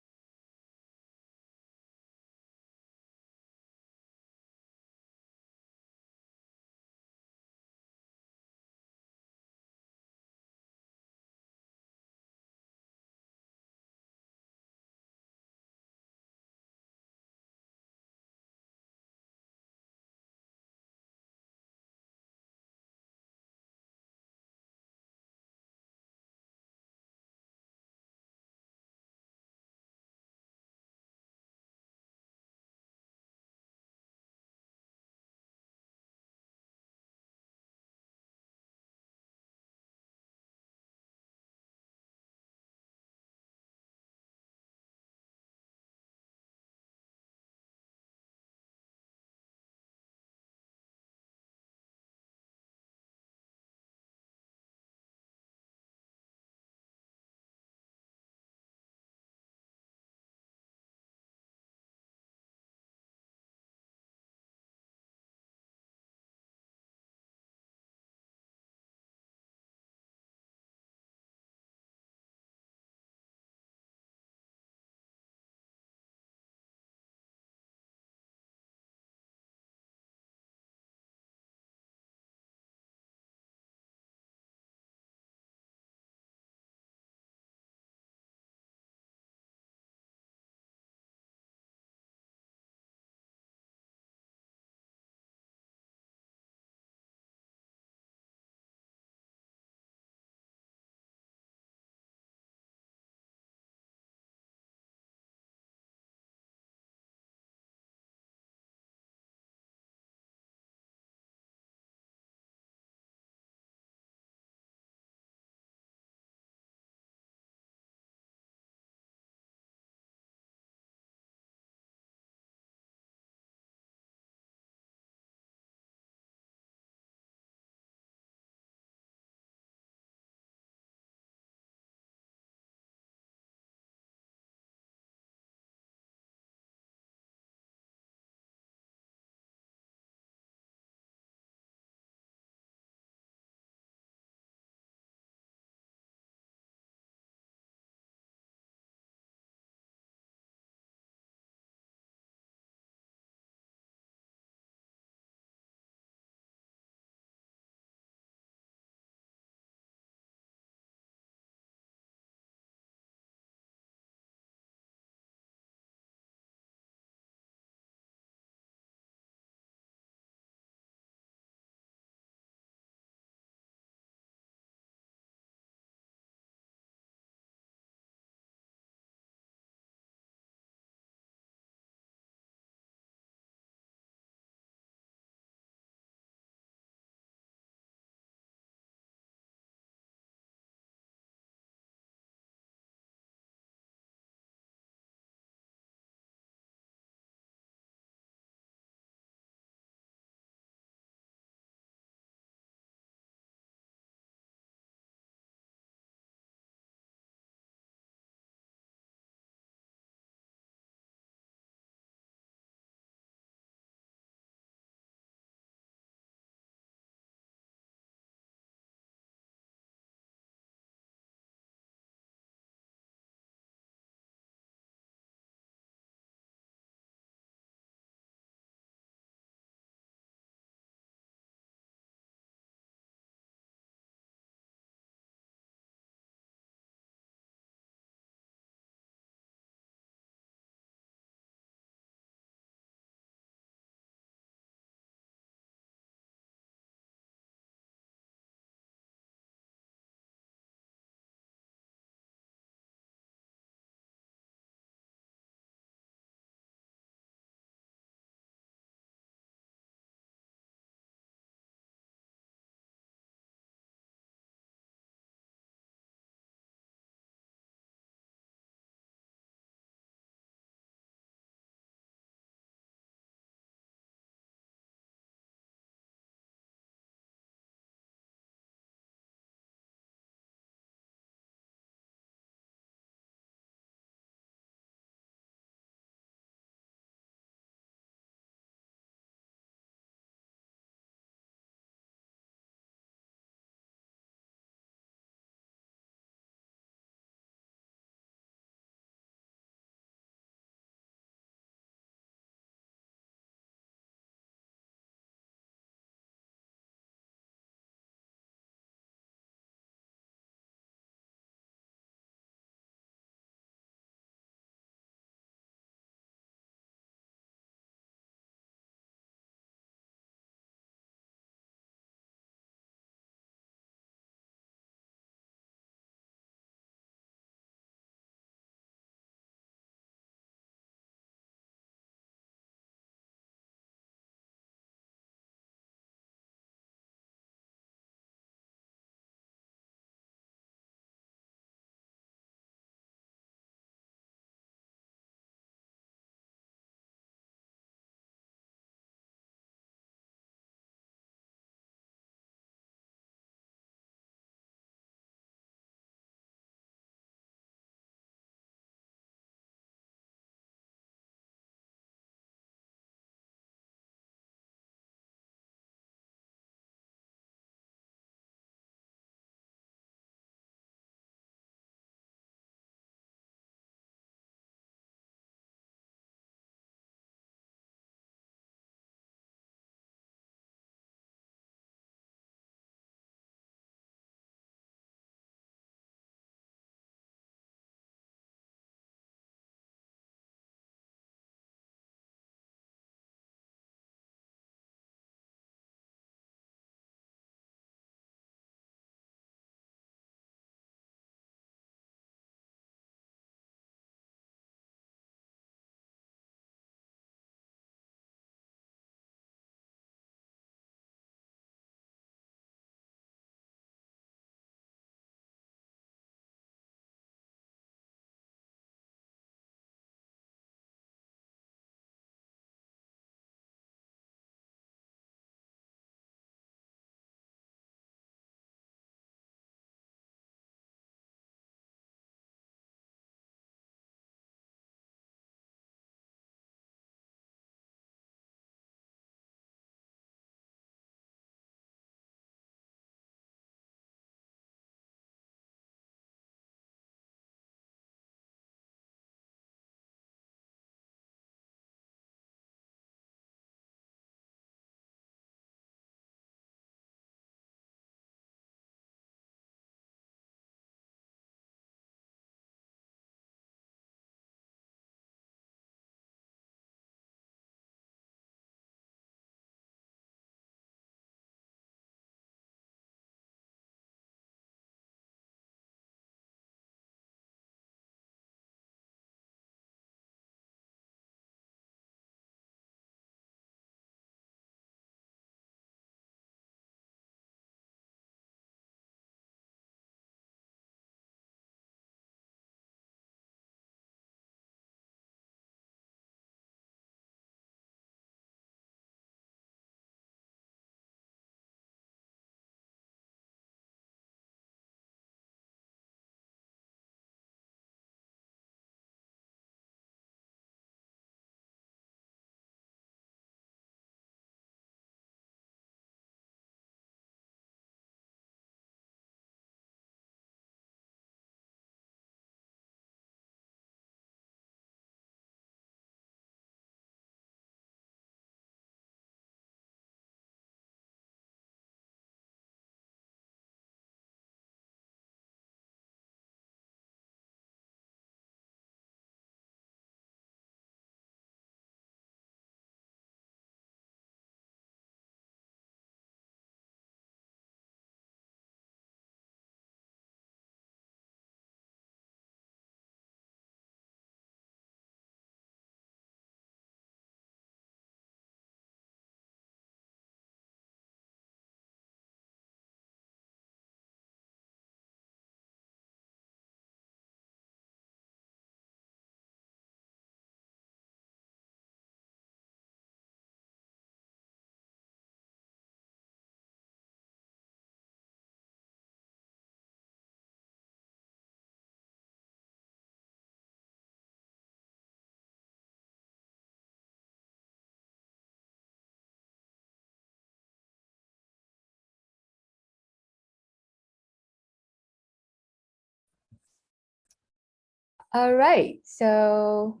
All right, so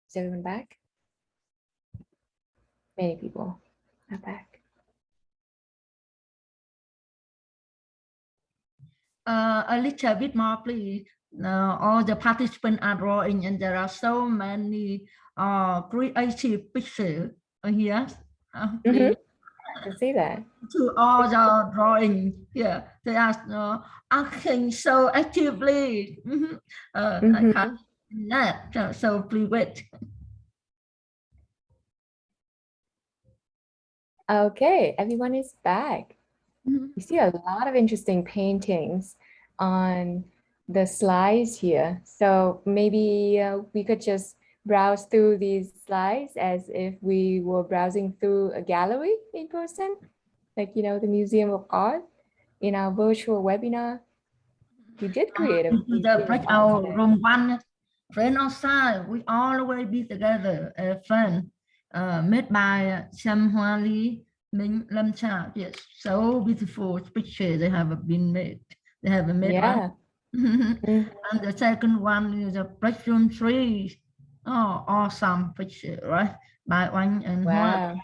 is everyone back? Many people are back.
A little bit more, please. All the participants are drawing, and there are so many creative pictures here. Please,
I can see that.
to all the drawing here, they are acting so actively. I can't that, so please wait.
Okay, everyone is back.
Mhm.
You see a lot of interesting paintings on the slides here. So maybe we could just browse through these slides as if we were browsing through a gallery in person, like, you know, the Museum of Art in our virtual webinar. We did create a
Into the
museum of art
breakout
today.
room one, friend outside, we always be together, a friend made by Sam Hoa Lee, Minh Lam Cha. Yes, so beautiful picture they have been made. They have made, right?
Yeah. Mhm.
And the second one is a bedroom tree. Oh, awesome picture, right? By Wang and Hoa.
Wow.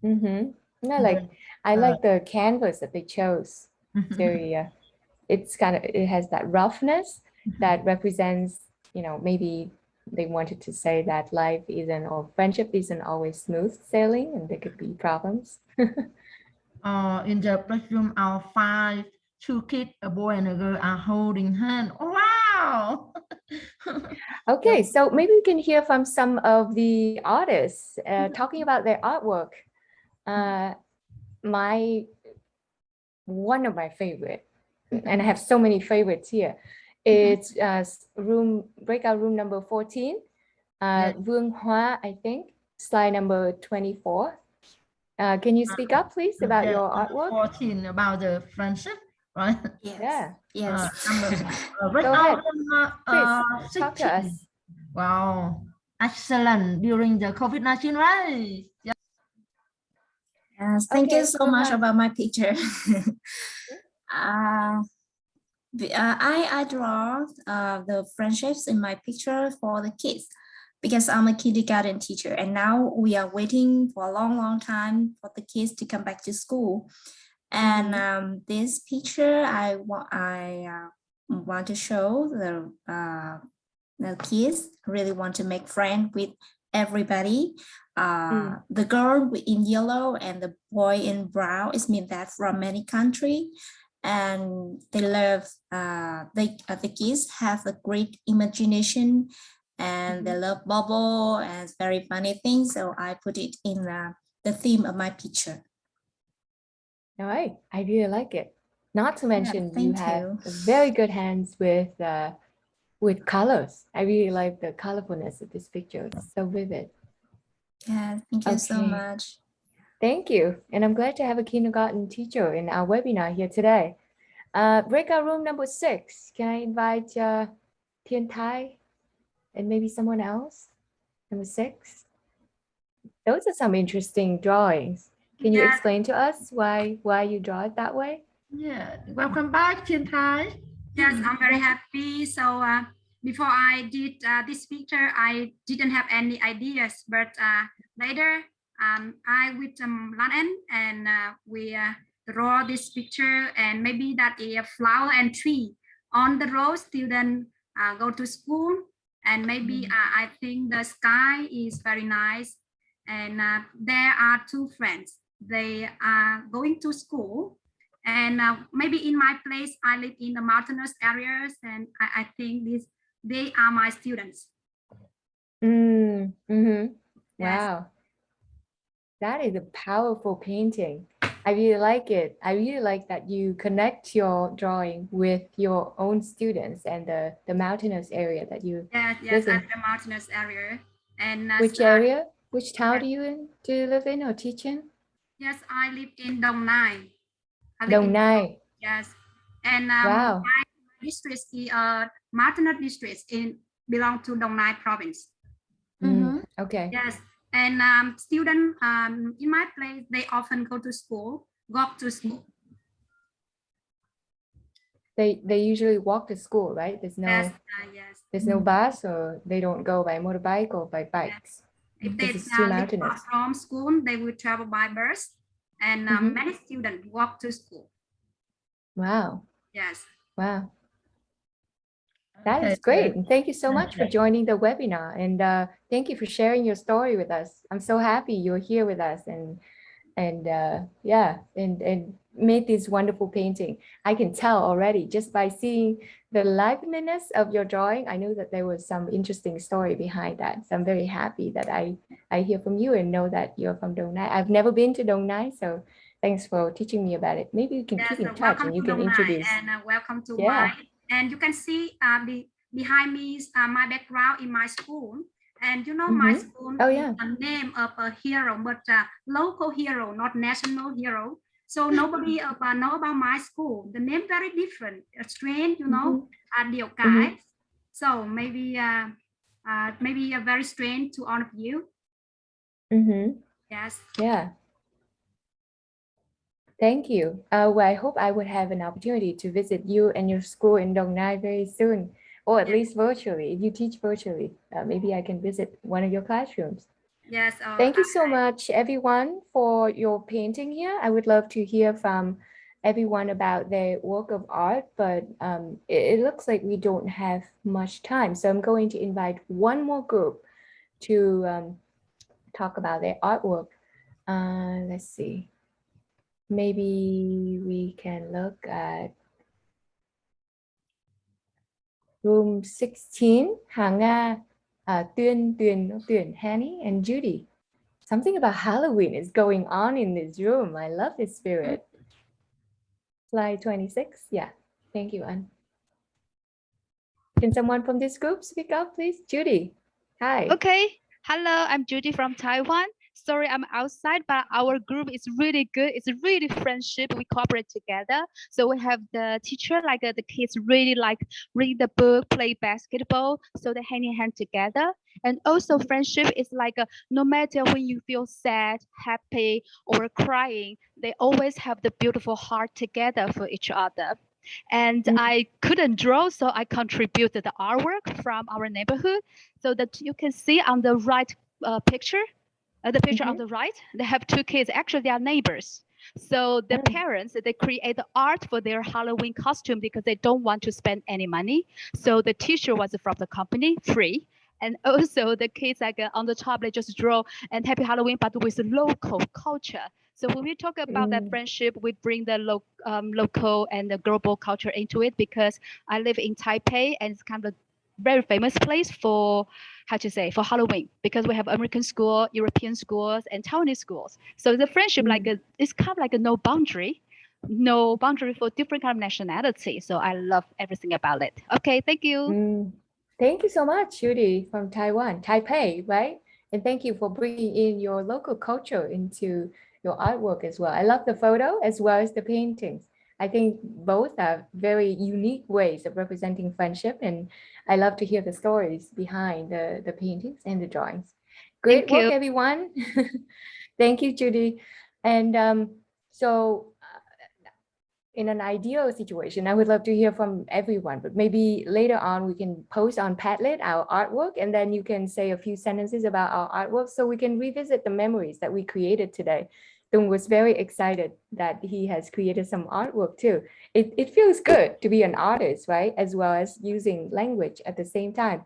Mm-hmm. No,
And
like
then,
I like the canvas that they chose. It's
Mhm.
very it's kind of, it has that roughness that represents, you know, maybe they wanted to say that life isn't, or friendship isn't always smooth sailing and there could be problems.
In the bedroom, our two kids, a boy and a girl, are holding hands. Wow!
Okay, so maybe we can hear from some of the artists talking about their artwork. One of my favorite, and I have so many favorites here. It's breakout room number 14,
Yes.
Vương Hoa, I think, slide number 24. Can you speak up, please, about
Yeah,
your artwork?
14 about the friendship, right?
Yes.
Yeah.
Yes.
Go ahead.
Please,
Talk to us.
Wow, excellent during the COVID-19, right? Yeah.
Yes. Thank you
Okay,
so
go
much
ahead.
about my picture. I draw the friendships in my picture for the kids because I'm a kindergarten teacher, and now we are waiting for a long time for the kids to come back to school. And this picture, I want to show the kids really want to make friends with everybody. The girl in yellow and the boy in brown is mean that from many countries, and they love the kids have a great imagination, and they love bubble and very funny things. So I put it in the theme of my picture.
All right, I really like it. Not to mention you
thank
have
you.
very good hands with colors. I really like the colorfulness of this picture. It's so vivid.
Yeah, thank you so
Okay.
much.
Thank you. And I'm glad to have a kindergarten teacher in our webinar here today. Breakout room number 6. Can I invite Thiên Thai and maybe someone else? Number 6. Those are some interesting drawings. Can you explain to us why you draw it that way?
Yeah, welcome back, Thiên Thai.
Yes, I'm very happy. So before I did this picture, I didn't have any ideas, but later I with Lan En and we draw this picture, and maybe that a flower and tree on the road. Students go to school, and maybe I think the sky is very nice, and there are two friends. They are going to school. And maybe in my place, I live in the mountainous areas, and I think they are my students.
Yes.
Yes.
Wow. That is a powerful painting. I really like it. I really like that you connect your drawing with your own students and the mountainous area that you
Yes,
live in.
at the mountainous area. And
Which area? Which town do you live in or teach in?
Yes, I live in Dong Nai.
Dong Nai.
Yes, and
Wow.
my district is mountainous district belong to Dong Nai province.
Okay.
Yes, and students in my place, they often go to school.
They usually walk to school, right?
Yes, yes.
There's no bus, or they don't go by motorbike or by bikes
If
because
they
it's too
live far
mountainous.
from school, they will travel by bus, and
Mhm.
many students walk to school.
Wow,
Yes.
wow. That
Okay,
is great. And thank you so much for
okay.
joining the webinar. And thank you for sharing your story with us. I'm so happy you're here with us and yeah, and made this wonderful painting. I can tell already just by seeing the liveliness of your drawing. I know that there was some interesting story behind that. So I'm very happy that I hear from you and know that you're from Dong Nai. I've never been to Dong Nai, so thanks for teaching me about it. Maybe you can
Yes,
keep in touch
welcome
and you
to
can
Dong Nai,
introduce.
and welcome to
Yeah.
and you can see behind me is my background in my school. And you know, my
Mhm.
school
Oh,
is
yeah.
a name of a hero, but local hero, not national hero. So nobody know about my school. The name very different, strange, you know, Điệu Cải. So maybe maybe very strange to all of you.
Mm-hmm.
Yes.
Yeah. Thank you. Well, I hope I would have an opportunity to visit you and your school in Dong Nai very soon, or at
Yes.
least virtually. If you teach virtually, maybe I can visit one of your classrooms.
Yes.
Thank you so much, everyone, for your painting here. I would love to hear from everyone about their work of art, but it looks like we don't have much time. So I'm going to invite one more group to talk about their artwork. Let's see. Maybe we can look at room 16, Hà Nga, Tuyên, Hanny, and Judy. Something about Halloween is going on in this room. I love this spirit. Slide 26. Yeah, thank you, An. Can someone from this group speak up, please? Judy, hi.
Okay. Hello, I'm Judy from Taiwan. Sorry, I'm outside, but our group is really good. It's really friendship. We cooperate together. So we have the teacher, like the kids really like read the book, play basketball. So they hand in hand together. And also friendship is like no matter when you feel sad, happy, or crying, they always have the beautiful heart together for each other. And I couldn't draw, so I contributed the artwork from our neighborhood so that you can see on the right picture, the picture on the right, they have two kids. Actually, they are neighbors. So the parents, they create the art for their Halloween costume because they don't want to spend any money. So the teacher was from the company, free. And also the kids like on the top, they just draw and happy Halloween, but with local culture. So when we talk about that friendship, we bring the local and the global culture into it because I live in Taipei and it's kind of a very famous place for, how to say, for Halloween because we have American school, European schools, and Taiwanese schools. So the friendship it's kind of like a no boundary for different kind of nationality. So I love everything about it. Okay, thank you.
Thank you so much, Judy from Taiwan, Taipei, right? And thank you for bringing in your local culture into your artwork as well. I love the photo as well as the paintings. I think both are very unique ways of representing friendship, and I love to hear the stories behind the paintings and the drawings. Great
Thank
work,
you.
everyone. Thank you, Judy. And so in an ideal situation, I would love to hear from everyone, but maybe later on we can post on Padlet our artwork, and then you can say a few sentences about our artwork so we can revisit the memories that we created today. Dung was very excited that he has created some artwork too. It feels good to be an artist, right? As well as using language at the same time.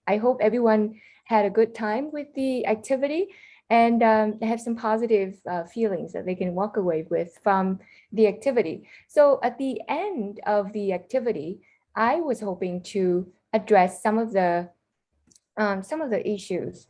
I hope everyone had a good time with the activity and have some positive feelings that they can walk away with from the activity. So at the end of the activity, I was hoping to address some of the issues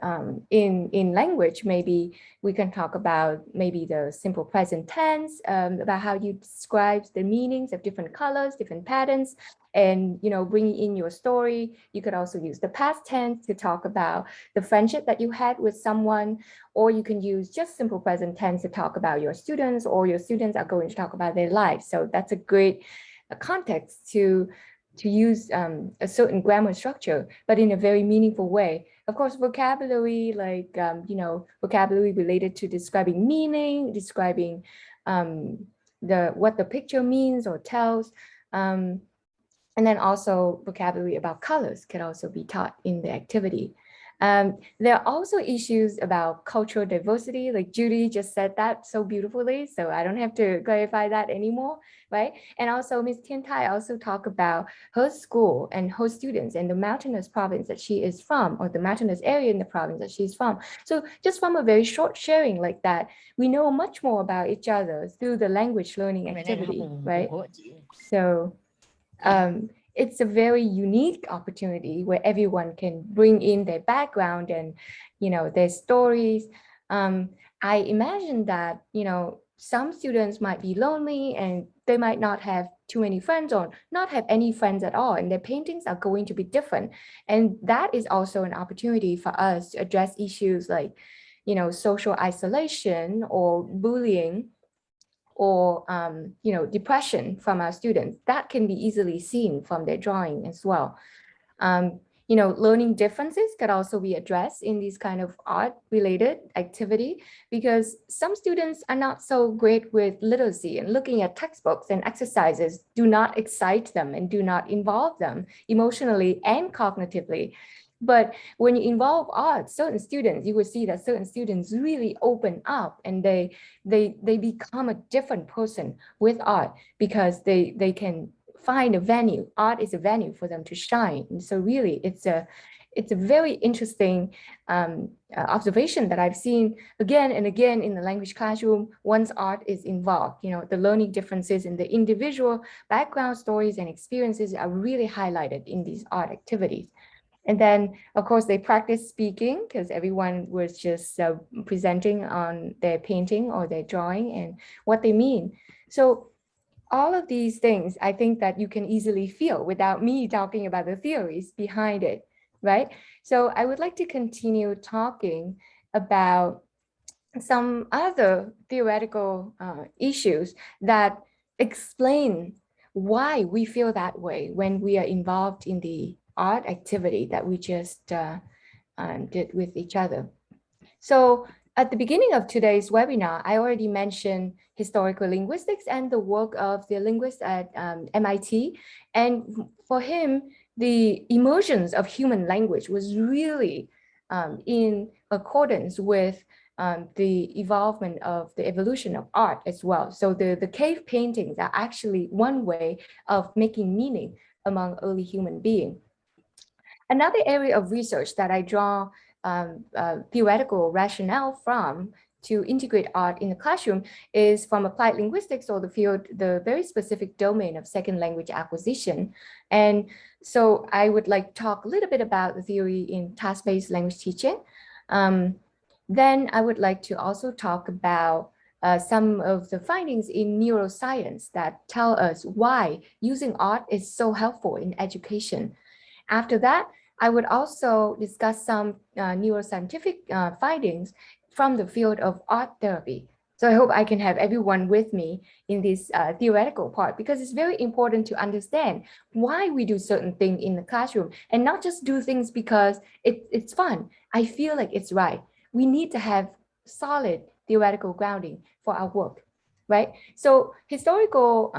in language. Maybe we can talk about maybe the simple present tense, about how you describe the meanings of different colors, different patterns, and bringing in your story. You could also use the past tense to talk about the friendship that you had with someone, or you can use just simple present tense to talk about your students, or your students are going to talk about their lives. So that's a great context to use a certain grammar structure, but in a very meaningful way. Of course, vocabulary, like, vocabulary related to describing meaning, describing what the picture means or tells. And then also vocabulary about colors could also be taught in the activity. There are also issues about cultural diversity, like Judy just said that so beautifully, so I don't have to clarify that anymore, right? And also Ms. Tian Tai also talked about her school and her students and the mountainous province that she is from, or the mountainous area in the province that she's from. So just from a very short sharing like that, we know much more about each other through the language learning activity, right? So it's a very unique opportunity where everyone can bring in their background and, their stories. I imagine that, some students might be lonely and they might not have too many friends or not have any friends at all, and their paintings are going to be different. And that is also an opportunity for us to address issues like, social isolation or bullying, or depression from our students. That can be easily seen from their drawing as well. Learning differences could also be addressed in these kind of art related activity, because some students are not so great with literacy, and looking at textbooks and exercises do not excite them and do not involve them emotionally and cognitively. But when you involve art, certain students, you will see that certain students really open up and they become a different person with art, because they can find a venue. Art is a venue for them to shine. And so really it's a very interesting observation that I've seen again and again in the language classroom once art is involved. The learning differences in the individual background stories and experiences are really highlighted in these art activities. And then, of course, they practice speaking, because everyone was just presenting on their painting or their drawing and what they mean. So all of these things, I think that you can easily feel without me talking about the theories behind it, right? So I would like to continue talking about some other theoretical issues that explain why we feel that way when we are involved in the art activity that we just did with each other. So at the beginning of today's webinar, I already mentioned historical linguistics and the work of the linguist at MIT. And for him, the emergence of human language was really in accordance with the evolvement of the evolution of art as well. So the cave paintings are actually one way of making meaning among early human beings. Another area of research that I draw theoretical rationale from to integrate art in the classroom is from applied linguistics, or the field, the very specific domain of second language acquisition. And so I would like to talk a little bit about the theory in task-based language teaching. Then I would like to also talk about some of the findings in neuroscience that tell us why using art is so helpful in education. After that, I would also discuss some neuroscientific findings from the field of art therapy. So I hope I can have everyone with me in this theoretical part, because it's very important to understand why we do certain things in the classroom and not just do things because it's fun. I feel like it's right. We need to have solid theoretical grounding for our work, right? So historical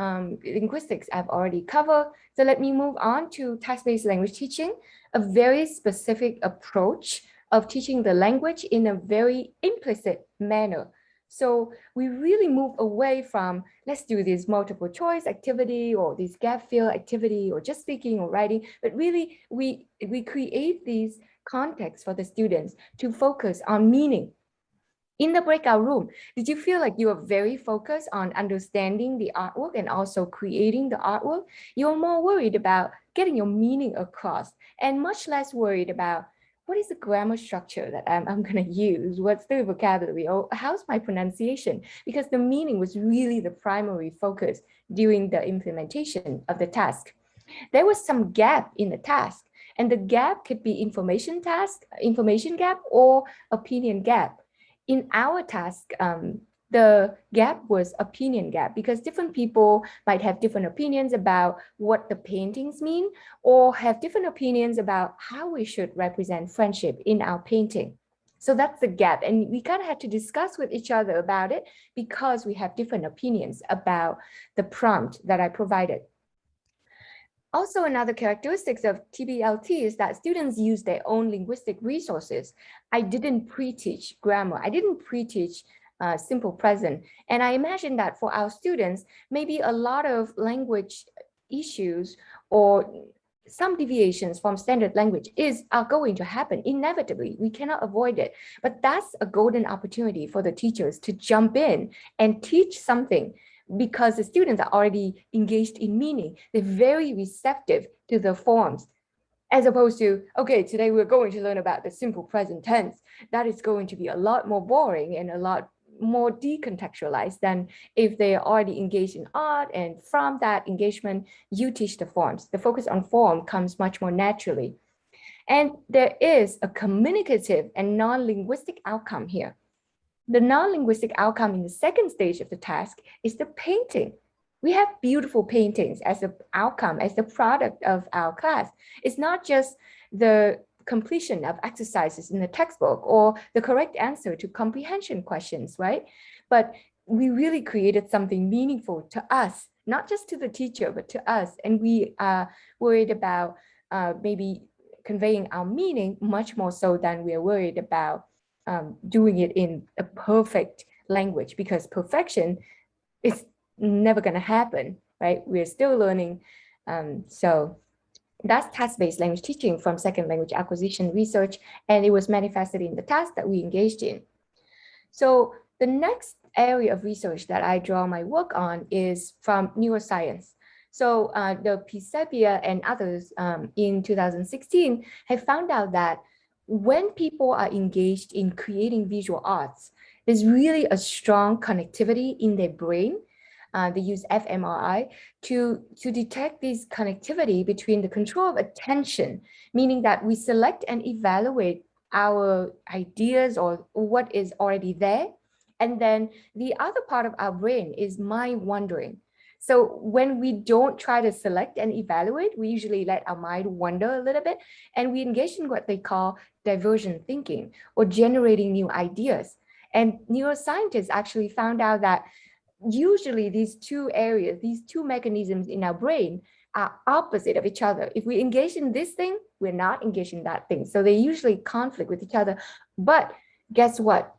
linguistics I've already covered. So let me move on to text-based language teaching, a very specific approach of teaching the language in a very implicit manner. So we really move away from, let's do this multiple choice activity or this gap fill activity or just speaking or writing, but really we create these contexts for the students to focus on meaning. In the breakout room, did you feel like you were very focused on understanding the artwork and also creating the artwork? You're more worried about getting your meaning across and much less worried about what is the grammar structure that I'm going to use? What's the vocabulary? Or how's my pronunciation? Because the meaning was really the primary focus during the implementation of the task. There was some gap in the task, and the gap could be information gap, or opinion gap. In our task, the gap was opinion gap, because different people might have different opinions about what the paintings mean, or have different opinions about how we should represent friendship in our painting. So that's the gap. And we kind of had to discuss with each other about it because we have different opinions about the prompt that I provided. Also, another characteristics of TBLT is that students use their own linguistic resources. I didn't pre-teach grammar. I didn't pre-teach simple present. And I imagine that for our students, maybe a lot of language issues or some deviations from standard language are going to happen inevitably. We cannot avoid it. But that's a golden opportunity for the teachers to jump in and teach something, because the students are already engaged in meaning. They're very receptive to the forms, as opposed to, okay, today we're going to learn about the simple present tense. That is going to be a lot more boring and a lot more decontextualized than if they are already engaged in art, and from that engagement, you teach the forms. The focus on form comes much more naturally. And there is a communicative and non-linguistic outcome here. The non-linguistic outcome in the second stage of the task is the painting. We have beautiful paintings as an outcome, as the product of our class. It's not just the completion of exercises in the textbook or the correct answer to comprehension questions, right? But we really created something meaningful to us, not just to the teacher, but to us. And we are worried about maybe conveying our meaning much more so than we are worried about doing it in a perfect language, because perfection is never going to happen, right? We're still learning. So that's task-based language teaching from second language acquisition research, and it was manifested in the task that we engaged in. So the next area of research that I draw my work on is from neuroscience. So the Pisapia and others in 2016 have found out that when people are engaged in creating visual arts, there's really a strong connectivity in their brain. They use fMRI to detect this connectivity between the control of attention, meaning that we select and evaluate our ideas or what is already there. And then the other part of our brain is mind wandering. So when we don't try to select and evaluate, we usually let our mind wander a little bit, and we engage in what they call divergent thinking or generating new ideas. And neuroscientists actually found out that usually these two areas, these two mechanisms in our brain are opposite of each other. If we engage in this thing, we're not engaged in that thing. So they usually conflict with each other. But guess what?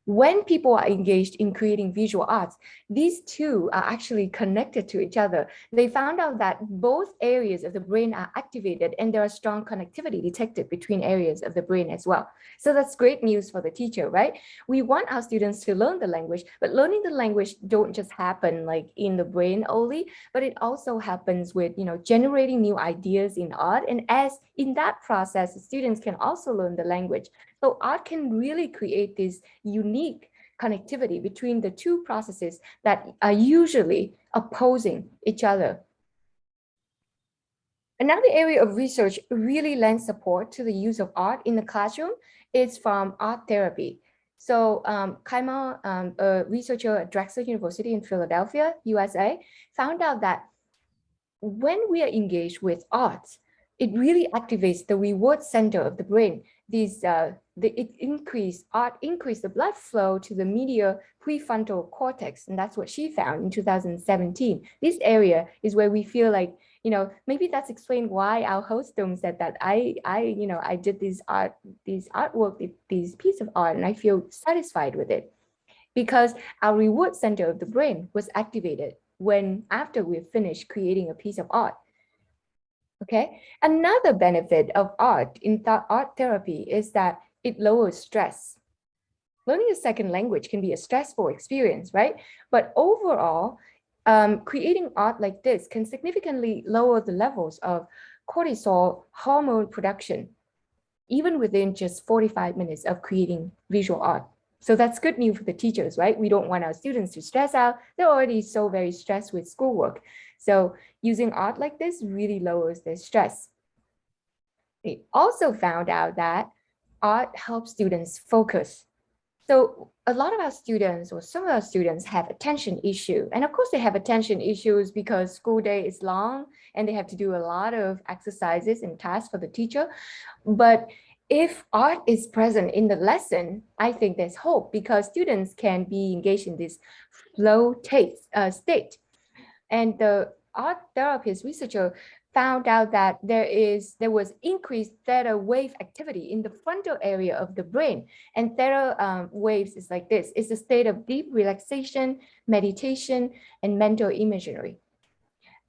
When people are engaged in creating visual arts, these two are actually connected to each other. They found out that both areas of the brain are activated, and there are strong connectivity detected between areas of the brain as well. So that's great news for the teacher, right? We want our students to learn the language, but learning the language don't just happen like in the brain only, but it also happens with, generating new ideas in art. And as in that process, the students can also learn the language. So art can really create this unique connectivity between the two processes that are usually opposing each other. Another area of research really lends support to the use of art in the classroom is from art therapy. So Kaima, a researcher at Drexel University in Philadelphia, USA, found out that when we are engaged with art, it really activates the reward center of the brain. Art increase the blood flow to the medial prefrontal cortex, and that's what she found in 2017. This area is where we feel like, maybe that's explained why our host dome said that I did this artwork, this piece of art, and I feel satisfied with it, because our reward center of the brain was activated after we finished creating a piece of art. Okay, another benefit of art in art therapy is that it lowers stress. Learning a second language can be a stressful experience, right? But overall, creating art like this can significantly lower the levels of cortisol hormone production, even within just 45 minutes of creating visual art. So that's good news for the teachers, right? We don't want our students to stress out. They're already so very stressed with schoolwork. So using art like this really lowers their stress. They also found out that art helps students focus. So a lot of our students, or some of our students, have attention issue. And of course they have attention issues because school day is long and they have to do a lot of exercises and tasks for the teacher. But if art is present in the lesson, I think there's hope, because students can be engaged in this flow state. And the art therapist researcher found out that there was increased theta wave activity in the frontal area of the brain. And theta waves is like this. It's a state of deep relaxation, meditation, and mental imagery.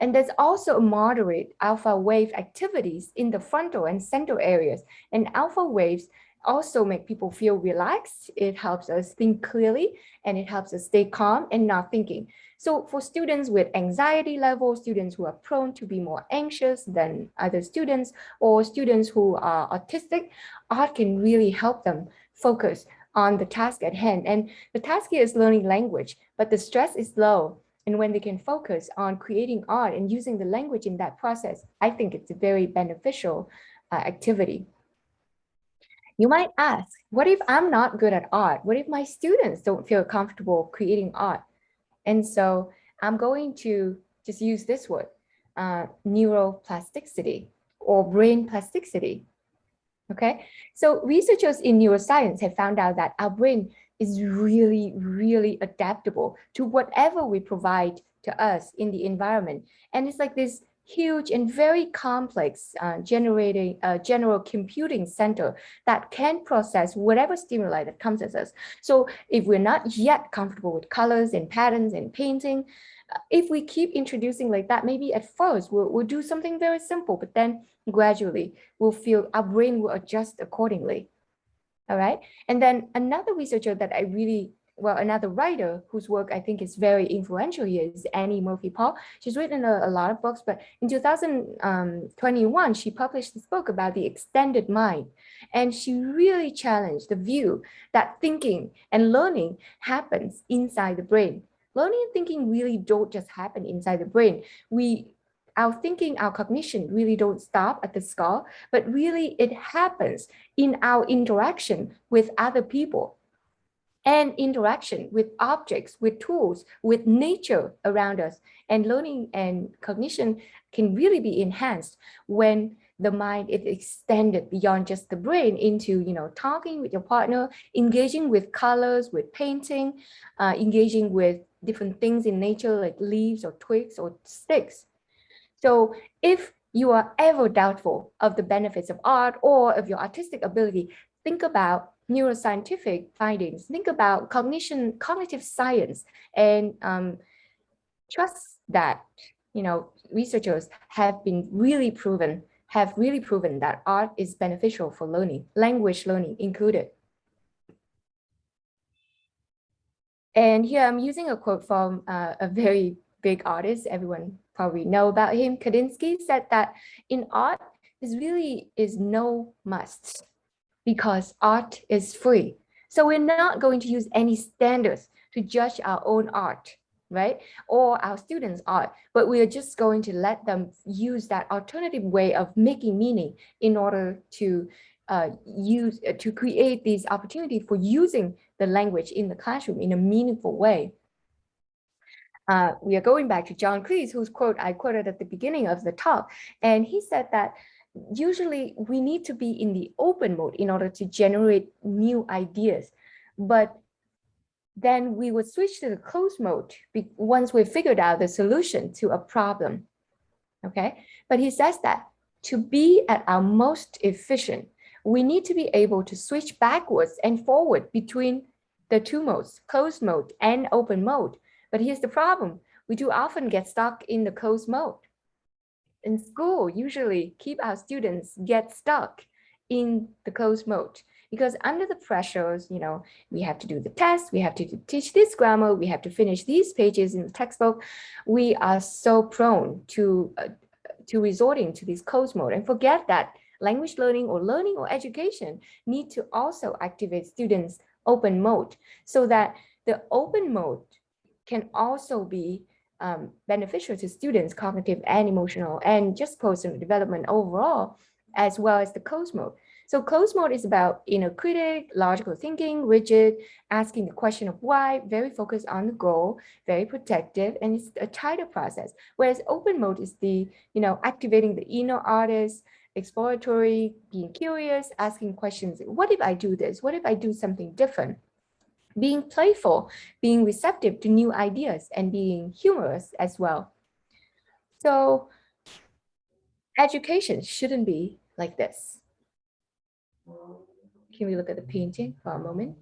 And there's also moderate alpha wave activities in the frontal and central areas. And alpha waves also make people feel relaxed. It helps us think clearly, and it helps us stay calm and not thinking. So for students with anxiety level, students who are prone to be more anxious than other students, or students who are autistic, art can really help them focus on the task at hand. And the task here is learning language, but the stress is low. And when they can focus on creating art and using the language in that process, I think it's a very beneficial activity. You might ask, what if I'm not good at art? What if my students don't feel comfortable creating art? And so I'm going to just use this word, neuroplasticity or brain plasticity. Okay, so researchers in neuroscience have found out that our brain is really, really adaptable to whatever we provide to us in the environment. And it's like this huge and very complex general computing center that can process whatever stimuli that comes at us. So if we're not yet comfortable with colors and patterns and painting, if we keep introducing like that, maybe at first we'll do something very simple, but then gradually we'll feel our brain will adjust accordingly. All right. And then another researcher that another writer whose work I think is very influential here is Annie Murphy-Paul. She's written a lot of books, but in 2021, she published this book about the extended mind. And she really challenged the view that thinking and learning happens inside the brain. Learning and thinking really don't just happen inside the brain. Our thinking, our cognition really don't stop at the skull, but really it happens in our interaction with other people and interaction with objects, with tools, with nature around us. And learning and cognition can really be enhanced when the mind is extended beyond just the brain into, talking with your partner, engaging with colors, with painting, engaging with different things in nature like leaves or twigs or sticks. So if you are ever doubtful of the benefits of art or of your artistic ability, think about neuroscientific findings, think about cognitive science, and trust that, researchers have really proven that art is beneficial for learning, language learning included. And here I'm using a quote from a very big artist, everyone probably know about him. Kandinsky said that in art, there really is no must because art is free. So we're not going to use any standards to judge our own art, right? Or our students' art, but we are just going to let them use that alternative way of making meaning in order to create these opportunities for using the language in the classroom in a meaningful way. We are going back to John Cleese, whose quote I quoted at the beginning of the talk. And he said that usually we need to be in the open mode in order to generate new ideas. But then we would switch to the closed mode once we've figured out the solution to a problem. Okay, but he says that to be at our most efficient, we need to be able to switch backwards and forward between the two modes, closed mode and open mode. But here's the problem. We do often get stuck in the closed mode. In school, usually keep our students get stuck in the closed mode because under the pressures, we have to do the test, we have to teach this grammar, we have to finish these pages in the textbook. We are so prone to resorting to this closed mode and forget that language learning or education need to also activate students' open mode so that the open mode can also be beneficial to students' cognitive and emotional and just personal development overall, as well as the closed mode. So closed mode is about inner critic, logical thinking, rigid, asking the question of why, very focused on the goal, very protective, and it's a tighter process. Whereas open mode is the, activating the inner artist, exploratory, being curious, asking questions. What if I do this? What if I do something different? Being playful, being receptive to new ideas, and being humorous as well. So education shouldn't be like this. Can we look at the painting for a moment?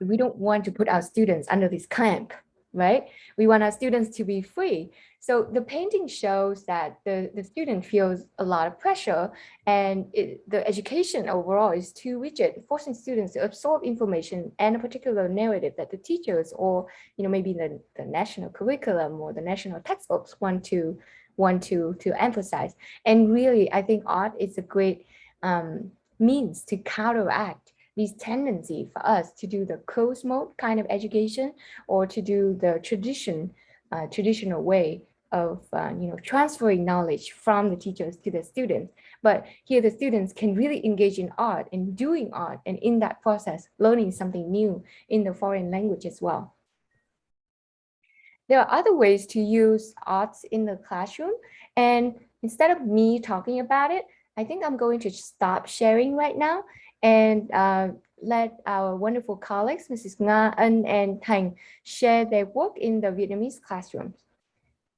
We don't want to put our students under this clamp, right? We want our students to be free. So the painting shows that the student feels a lot of pressure, and the education overall is too rigid, forcing students to absorb information and a particular narrative that the teachers or maybe the national curriculum or the national textbooks want to emphasize. And really, I think art is a great means to counteract this tendency for us to do the closed mode kind of education, or to do the traditional way of transferring knowledge from the teachers to the students. But here the students can really engage in art and doing art, and in that process learning something new in the foreign language as well. There are other ways to use arts in the classroom, and instead of me talking about it, I think I'm going to stop sharing right now and let our wonderful colleagues, Mrs. Nga, and Thành, share their work in the Vietnamese classrooms.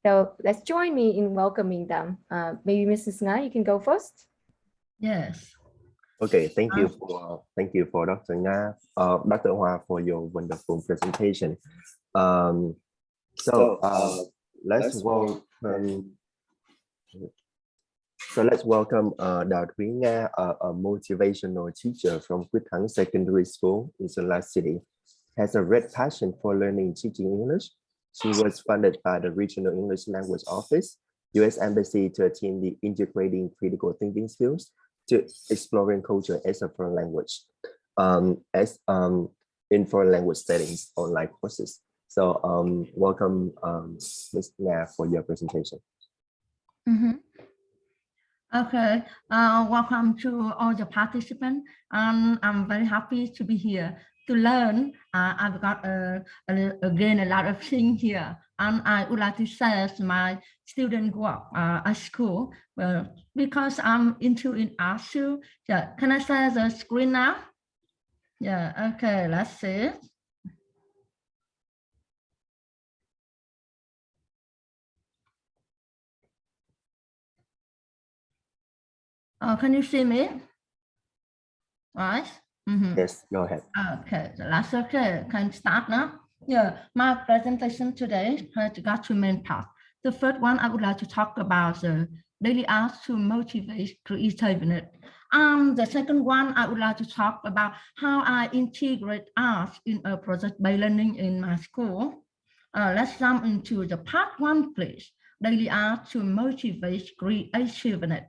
So let's join me in welcoming them. Maybe Mrs. Nga, you can go first.
Yes.
Okay, thank you for Dr. Nga, Dr. Hoa, for your wonderful presentation. Let's welcome Đào Thúy Nga, a motivational teacher from Quyết Thắng Secondary School in Sơn La City. Has a great passion for learning and teaching English. She was funded by the Regional English Language Office, U.S. Embassy, to attend the Integrating Critical Thinking Skills to Exploring Culture as a Foreign Language, in foreign language settings online courses. So welcome, Ms. Nga, for your presentation.
Okay, welcome to all the participants. I'm very happy to be here to learn. I've got again a lot of things here, and I would like to share my student work at school. Because I'm in art too. Yeah, can I share the screen now? Yeah, okay, let's see. Can you see me? Right?
Yes, go ahead.
Okay, that's okay. Can start now? Yeah, my presentation today has got two main parts. The first one, I would like to talk about the daily art to motivate creativeness. The second one, I would like to talk about how I integrate art in a project-based learning in my school. Let's jump into the part one, please. Daily art to motivate creativeness.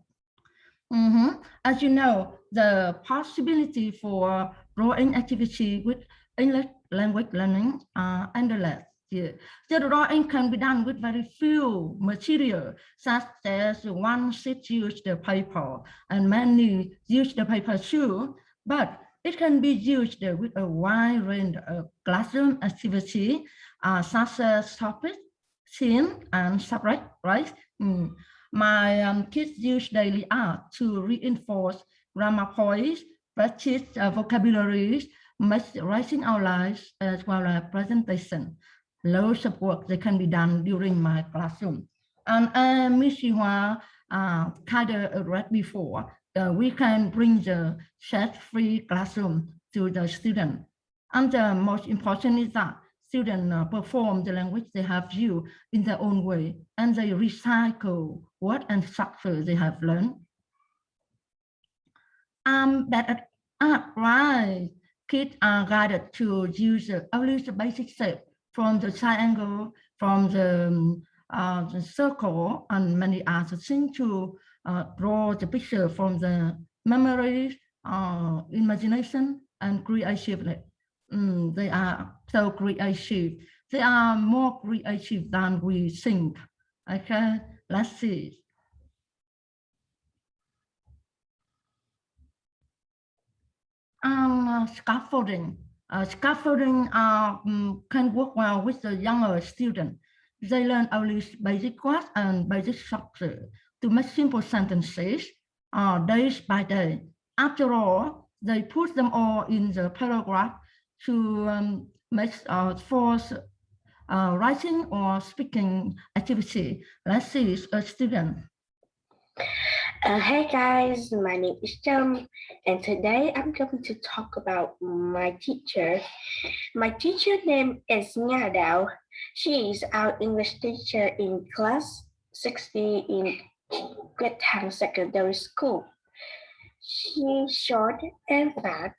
As you know, the possibility for drawing activity with English language learning are endless. The drawing can be done with very few material, such as one sheet use the paper and many use the paper too, but it can be used with a wide range of classroom activity, such as topic, scene, and subject, right? My kids use daily art to reinforce grammar points, practice vocabularies, writing outlines, as well as presentation. Loads of work that can be done during my classroom. And Ms. Hoa kind of read before, we can bring the chat-free classroom to the student. And the most important is that students perform the language they have used in their own way, and they recycle word and structure they have learned. That at art, right? Kids are guided to use at least the basic shape from the triangle, from the circle, and many other things to draw the picture from the memories, imagination, and creativity. They are so creative. They are more creative than we think. Okay, let's see. Scaffolding. Scaffolding can work well with the younger students. They learn only basic words and basic structure to make simple sentences days by day. After all, they put them all in the paragraph to make force writing or speaking activity. Let's see a student.
Hey guys, my name is Trâm, and today I'm going to talk about my teacher. My teacher name is Nga Dao. She is our English teacher in class 60 in Quyết Thắng Secondary School. She's short and fat,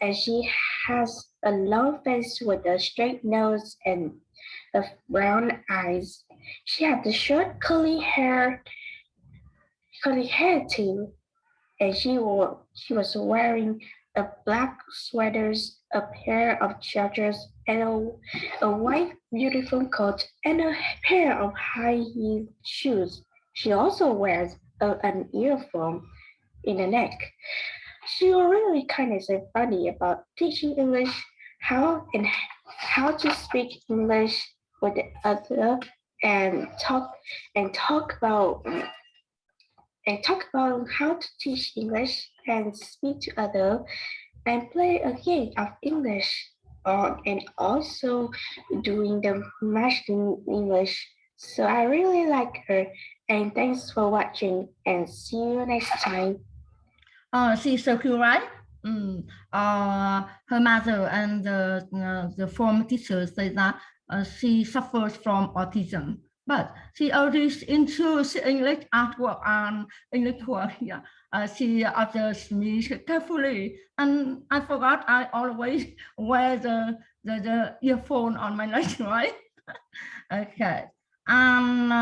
and she has a long face with a straight nose and brown eyes. She had the short curly hair too, and she was wearing a black sweater, a pair of trousers, and a white beautiful coat, and a pair of high-heeled shoes. She also wears an earphone in the neck. She was really kind of so funny about teaching English, how to speak English with the other, and talk about how to teach English and speak to others and play a game of English and also doing the math in English. So I really like her, and thanks for watching, and see you next time.
She's so cool, right? Her mother and the former teacher say that she suffers from autism. But she always into English artwork and English work. Yeah. She observes me carefully, and I forgot I always wear the earphone on my neck, right? Okay. And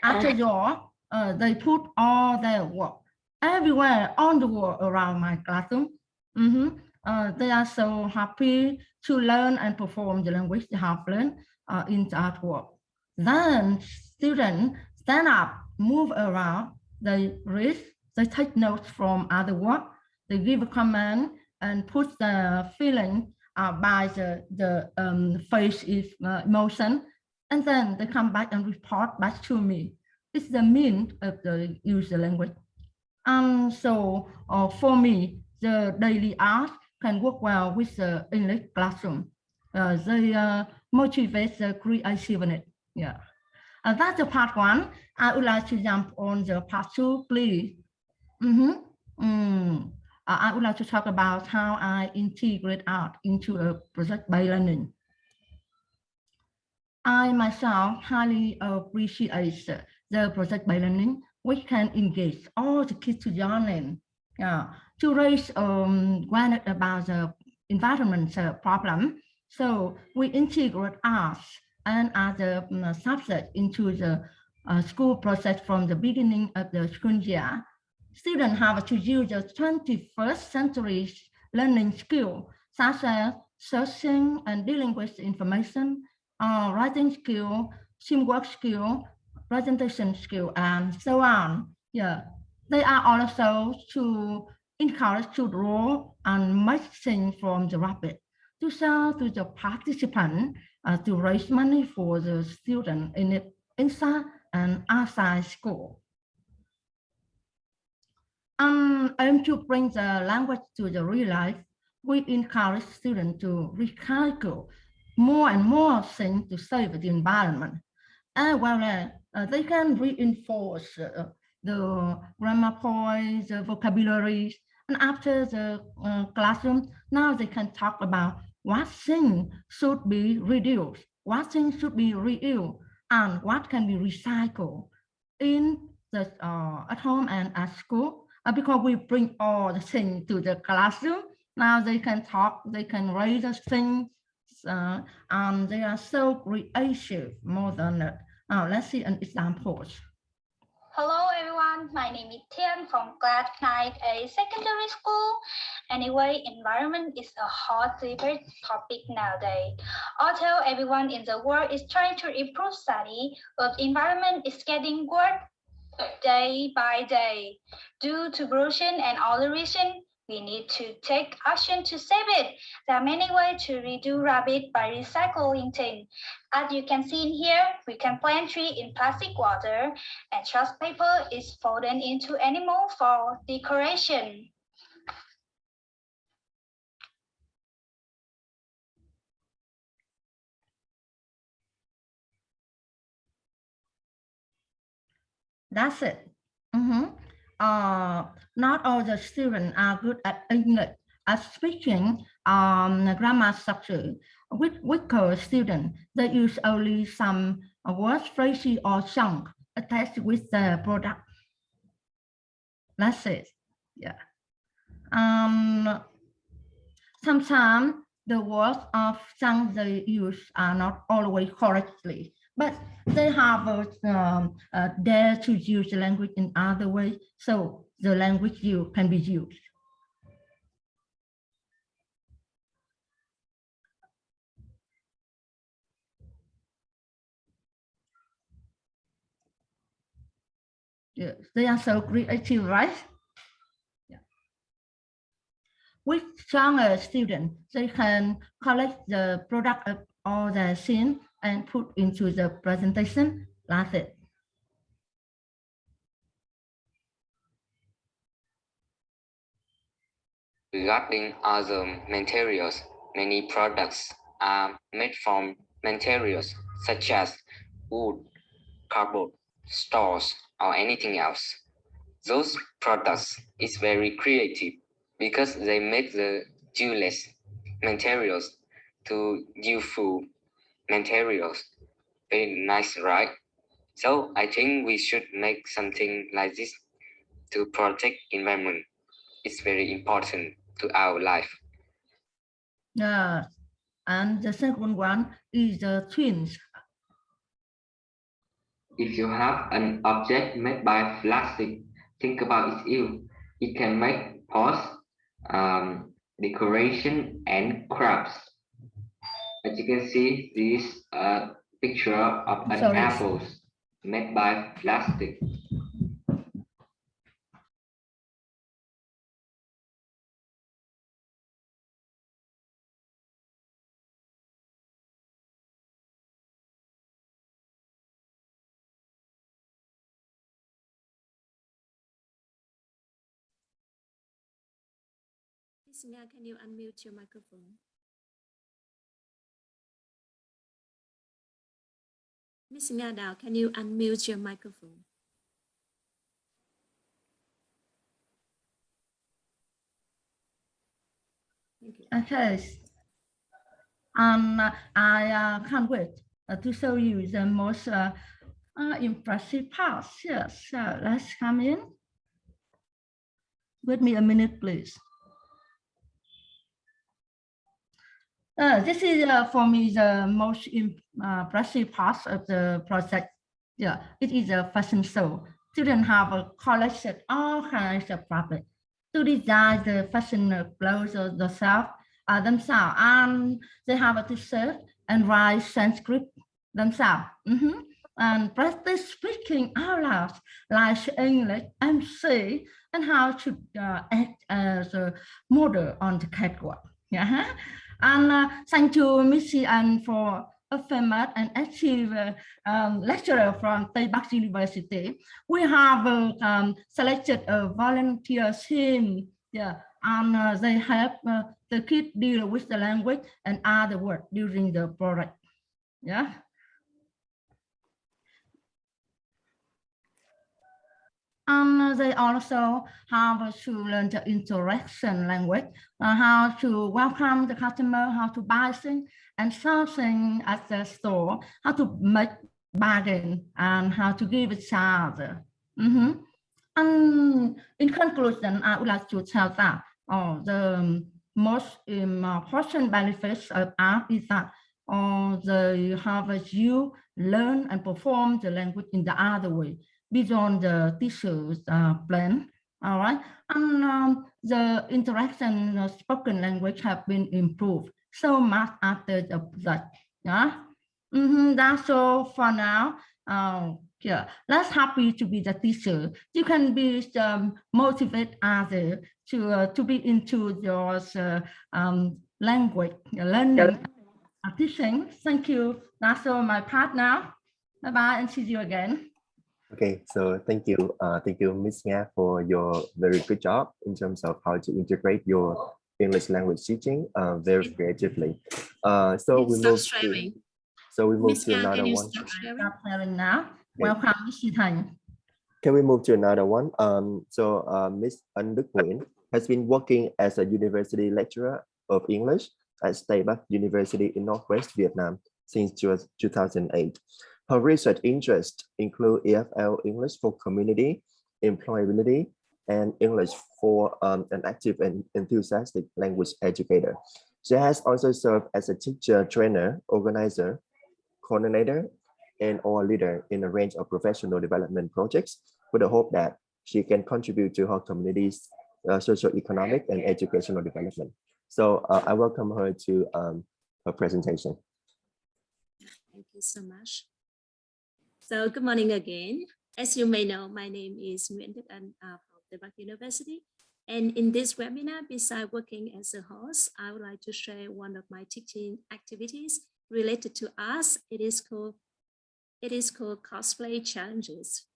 after your, they put all their work everywhere on the wall around my classroom. They are so happy to learn and perform the language they have learned in the artwork. Then students stand up, move around, they read, they take notes from other work, they give a comment and put the feeling by the face emotion, and then they come back and report back to me. It's the mean of the user language. And so for me, the daily art can work well with the English classroom. They motivate the creativity. Yeah, that's the part one. I would like to jump on the part two, please. I would like to talk about how I integrate art into a project-based learning. I myself highly appreciate the project-based learning, which can engage all the kids to learn to raise awareness about the environment problem. So we integrate arts and other subjects into the school process from the beginning of the school year. Students have to use the 21st century learning skill, such as searching and dealing with information, writing skill, teamwork skill, presentation skill, and so on. Yeah, they are also to encourage to draw and make things from the rabbit, to sell to the participant, to raise money for the student in it inside and outside school. Aim to bring the language to the real life, we encourage students to recycle more and more things to save the environment. As well as they can reinforce the grammar points, the vocabularies, and after the classroom, now they can talk about what things should be reduced, what things should be reused, and what can be recycled in the at home and at school. Because we bring all the things to the classroom, now they can talk, they can raise the things, and they are so creative more than that. Now let's see an example.
Hello everyone, my name is Tian from class 9A secondary school. Anyway, environment is a hot debate topic nowadays. Although everyone in the world is trying to improve study, but environment is getting worse day by day. Due to pollution and all the reason, we need to take action to save it. There are many ways to reduce rubbish by recycling things. As you can see in here, we can plant tree in plastic water, and trash paper is folded into animal for decoration.
That's it. Not all the students are good at English, at speaking, grammar structure. With weaker students, they use only some words, phrases, or chunk attached with the product. That's it. Yeah. Sometimes the words of chunk they use are not always correctly, but they have dare to use the language in other ways, so the language can be used. Yes, they are so creative, right? Yeah. With stronger students, they can collect the product of all the scene and put into the presentation. That's it.
Regarding other materials, many products are made from materials such as wood, cardboard, straws, or anything else. Those products is very creative because they make the useless materials to useful materials. Very nice, right? So I think we should make something like this to protect environment. It's very important to our life.
Yeah, and the second one is the twins.
If you have an object made by plastic, think about its use. It can make pots, decoration, and crafts. As you can see, this is a picture of an apple made by plastic.
Miss Nga, can you unmute your microphone? Miss Nga Dao, can you unmute your microphone? Thank you.
Okay. I can't wait to show you the most impressive parts. Yes, so let's come in. Wait me a minute, please. This is for me the most impressive part of the project. Yeah, it is a fashion show. Students have collected all kinds of fabric to design the fashion clothes themselves, and they have to search and write Sanskrit themselves. And practice speaking out loud, like English, MC, and how to act as a model on the catwalk. Yeah. And thank you, Missy, and for a famous and active lecturer from Tây Bắc University. We have selected a volunteer team, yeah, and they help the kids deal with the language and other words during the project. Yeah. And they also have to learn the interaction language, how to welcome the customer, how to buy things and sell things at the store, how to make bargain, and how to give each other. And in conclusion, I would like to tell that the most important benefits of art is that they have you learn and perform the language in the other way, beyond the teacher's plan, all right? And the interaction spoken language have been improved so much after the project, yeah? That's all for now. Yeah, let's happy to be the teacher. You can be motivate others to be into your language learning, teaching. Thank you. That's all my part now. Bye-bye and see you again.
Okay, so thank you, Ms. Nga, for your very good job in terms of how to integrate your English language teaching very creatively. So we move to another one.
Stop sharing now. Welcome, Mr. Thành.
Can we move to another one? Miss An Đức Nguyễn has been working as a university lecturer of English at Tây Bắc University in Northwest Vietnam since 2008. Her research interests include EFL English for community, employability, and English for an active and enthusiastic language educator. She has also served as a teacher, trainer, organizer, coordinator, and/or leader in a range of professional development projects with the hope that she can contribute to her community's socio-economic and educational development. So I welcome her to her presentation.
Thank you so much. So good morning again. As you may know, my name is Nguyễn Đức Anh from Tây Bắc University. And in this webinar, besides working as a host, I would like to share one of my teaching activities related to us. It is called Cosplay Challenges.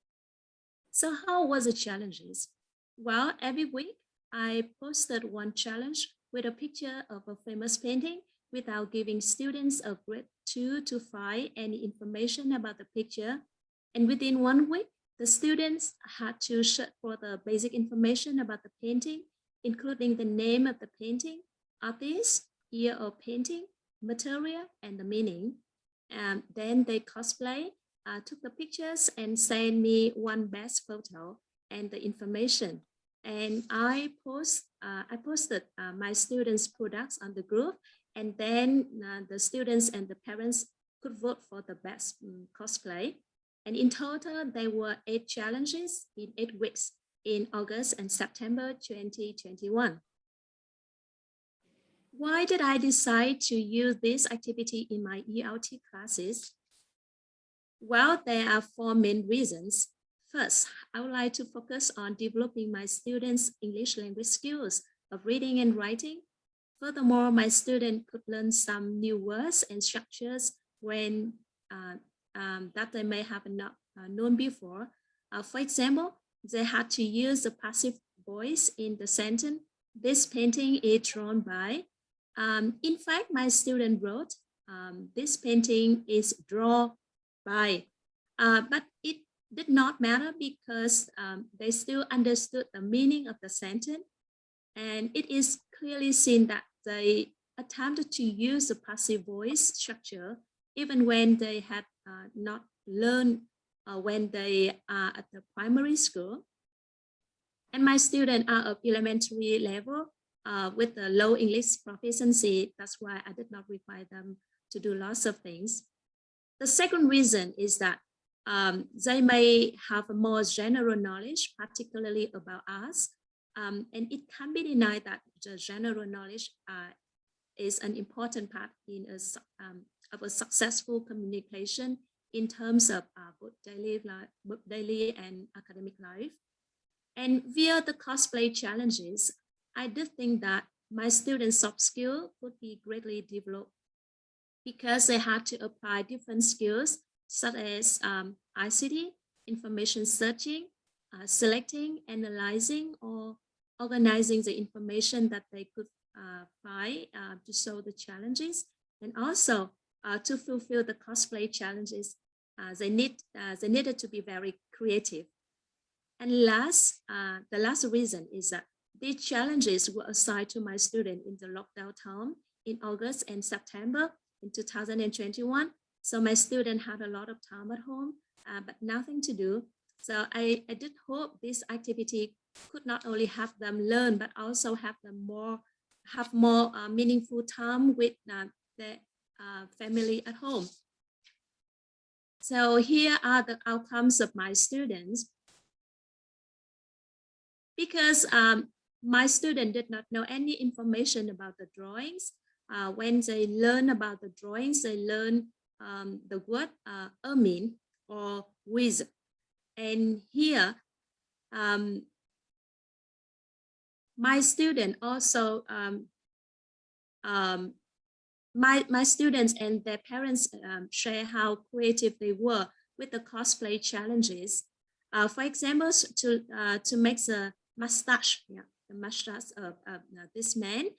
So how was the challenges? Well, every week I posted one challenge with a picture of a famous painting without giving students of grade 2 to 5 any information about the picture. And within 1 week, the students had to search for the basic information about the painting, including the name of the painting, artist, year of painting, material, and the meaning. And then they cosplay, took the pictures and sent me one best photo and the information. And I posted my students' products on the group, and then the students and the parents could vote for the best cosplay. And in total, there were 8 challenges in 8 weeks in August and September 2021. Why did I decide to use this activity in my ELT classes? Well, there are 4 main reasons. First, I would like to focus on developing my students' English language skills of reading and writing. Furthermore, my students could learn some new words and structures when that they may have not known before. For example, they had to use the passive voice in the sentence, "This painting is drawn by." In fact, my student wrote, "This painting is drawn by," but it did not matter because they still understood the meaning of the sentence. And it is clearly seen that they attempted to use the passive voice structure even when they had not learned when they are at the primary school. And my students are of elementary level with a low English proficiency. That's why I did not require them to do lots of things. The second reason is that they may have a more general knowledge, particularly about us. And it can't be denied that the general knowledge is an important part in of a successful communication in terms of both daily and academic life. And via the cosplay challenges, I did think that my students' soft skill would be greatly developed because they had to apply different skills such as ICT, information searching, selecting, analyzing, or organizing the information that they could find to solve the challenges. And also to fulfill the cosplay challenges, they needed to be very creative. And the last reason is that these challenges were assigned to my students in the lockdown time in August and September in 2021. So my students had a lot of time at home, but nothing to do. So I did hope this activity could not only have them learn, but also have them have more meaningful time with their family at home. So here are the outcomes of my students. Because my students did not know any information about the drawings. When they learn about the drawings, they learn the word ermine or wizard. And here, my student also, my students and their parents share how creative they were with the cosplay challenges. For example, to make the mustache, the mustache of this man.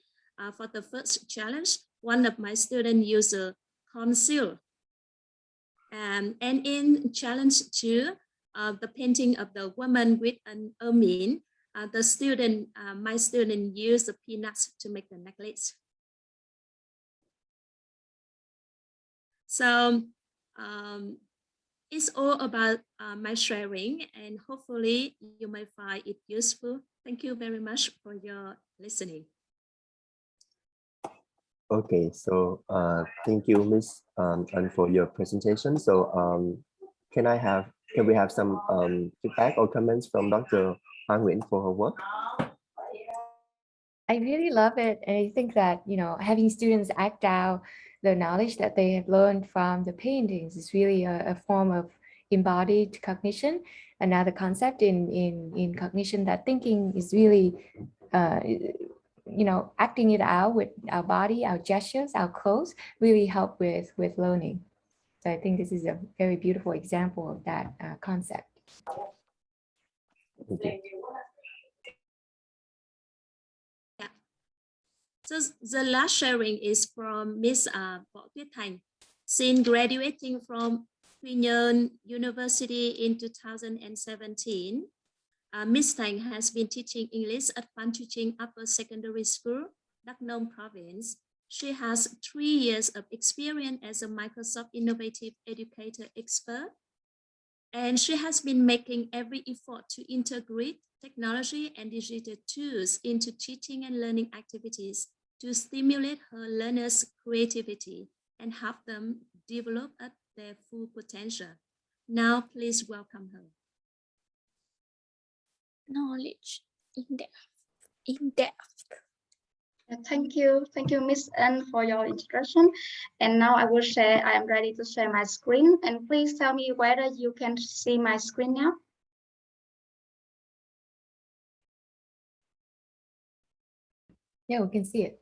For the first challenge, one of my students used a concealer. And in challenge 2, the painting of the woman with an ermine. My student used the peanuts to make the necklace. So it's all about my sharing, and hopefully you may find it useful. Thank you very much for your listening.
Okay, so thank you, Miss and for your presentation. So can we have some feedback or comments from Dr. Hoa Nguyen for her work?
I really love it. And I think that, having students act out the knowledge that they have learned from the paintings is really a form of embodied cognition. Another concept in cognition, that thinking is really, acting it out with our body, our gestures, our clothes really help with learning. So I think this is a very beautiful example of that concept.
Okay.
So the last sharing is from Miss Võ Tuyết Thành. Since graduating from Quy Nhơn University in 2017, Miss Thành has been teaching English at Phan Chu Trinh Upper Secondary School, Đắk Nông Province. She has 3 years of experience as a Microsoft Innovative Educator expert, and she has been making every effort to integrate technology and digital tools into teaching and learning activities to stimulate her learners' creativity and help them develop at their full potential. Now, please welcome her.
Knowledge in depth. Thank you, Miss N, for your introduction. And now I am ready to share my screen. And please tell me whether you can see my screen now.
Yeah, we can see it.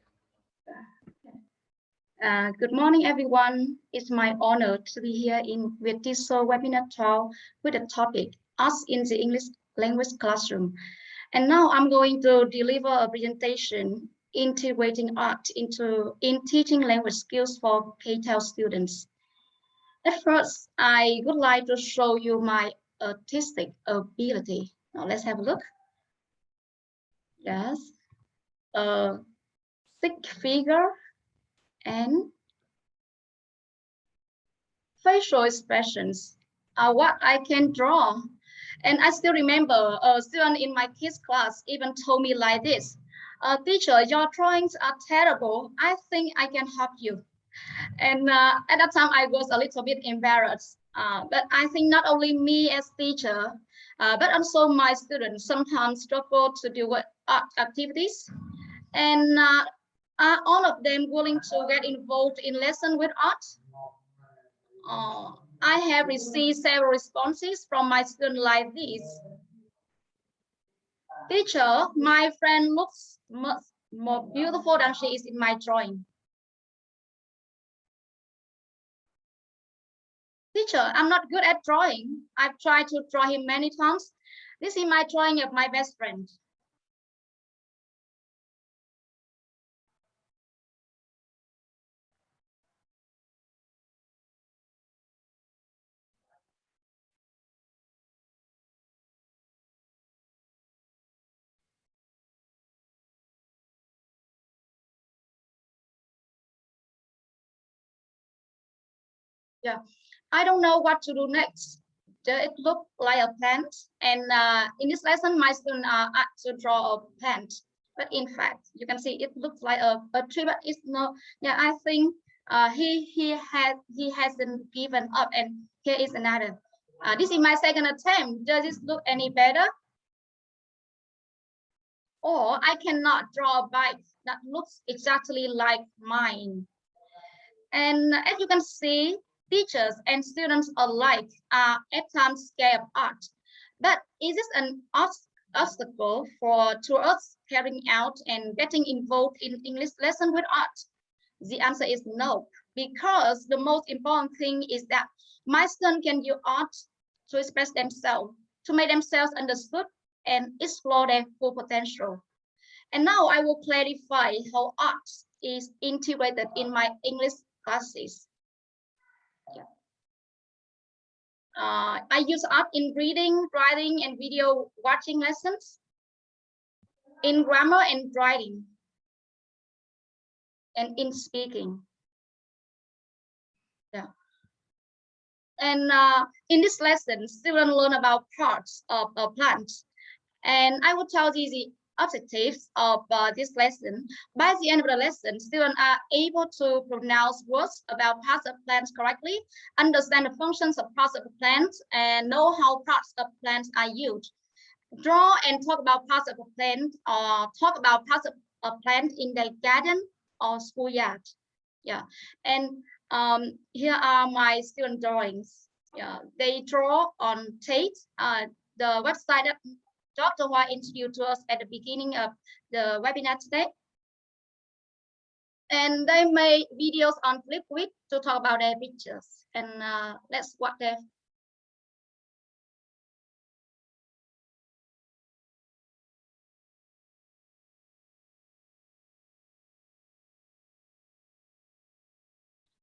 Good morning, everyone. It's my honor to be here with this webinar 12 with the topic Arts in the English Language Classroom. And now I'm going to deliver a presentation integrating art in teaching language skills for K-12 students. At first, I would like to show you my artistic ability. Now let's have a look. Yes, a stick figure and facial expressions are what I can draw. And I still remember a student in my kids class even told me like this, teacher, your drawings are terrible. I think I can help you. And at that time, I was a little bit embarrassed. But I think not only me as teacher, but also my students sometimes struggle to do art activities. And are all of them willing to get involved in lesson with art? I have received several responses from my students like this. Teacher, my friend looks much more beautiful than she is in my drawing. Teacher, I'm not good at drawing. I've tried to draw him many times. This is my drawing of my best friend. Yeah, I don't know what to do next. It looked like a plant, and in this lesson, my students are asked to draw a plant. But in fact, you can see it looks like a tree, but it's not. Yeah, I think he hasn't given up, and here is another. This is my second attempt. Does this look any better? Or I cannot draw a bike that looks exactly like mine. And as you can see, teachers and students alike are at times scared of art. But is this an obstacle to us carrying out and getting involved in English lesson with art? The answer is no, because the most important thing is that my students can use art to express themselves, to make themselves understood and explore their full potential. And now I will clarify how art is integrated in my English classes. Yeah. I use art in reading, writing, and video watching lessons, in grammar and writing, and in speaking. Yeah. And in this lesson, students learn about parts of a plant. And I will tell you the objectives of this lesson. By the end of the lesson, students are able to pronounce words about parts of plants correctly, understand the functions of parts of the plant, and know how parts of plants are used. Draw and talk about parts of a plant, or talk about parts of a plant in the garden or schoolyard. Yeah, and here are my student drawings. Yeah, they draw on Tate, the website that Dr. Hoa introduced to us at the beginning of the webinar today. And they made videos on Flipgrid to talk about their pictures. And let's watch them.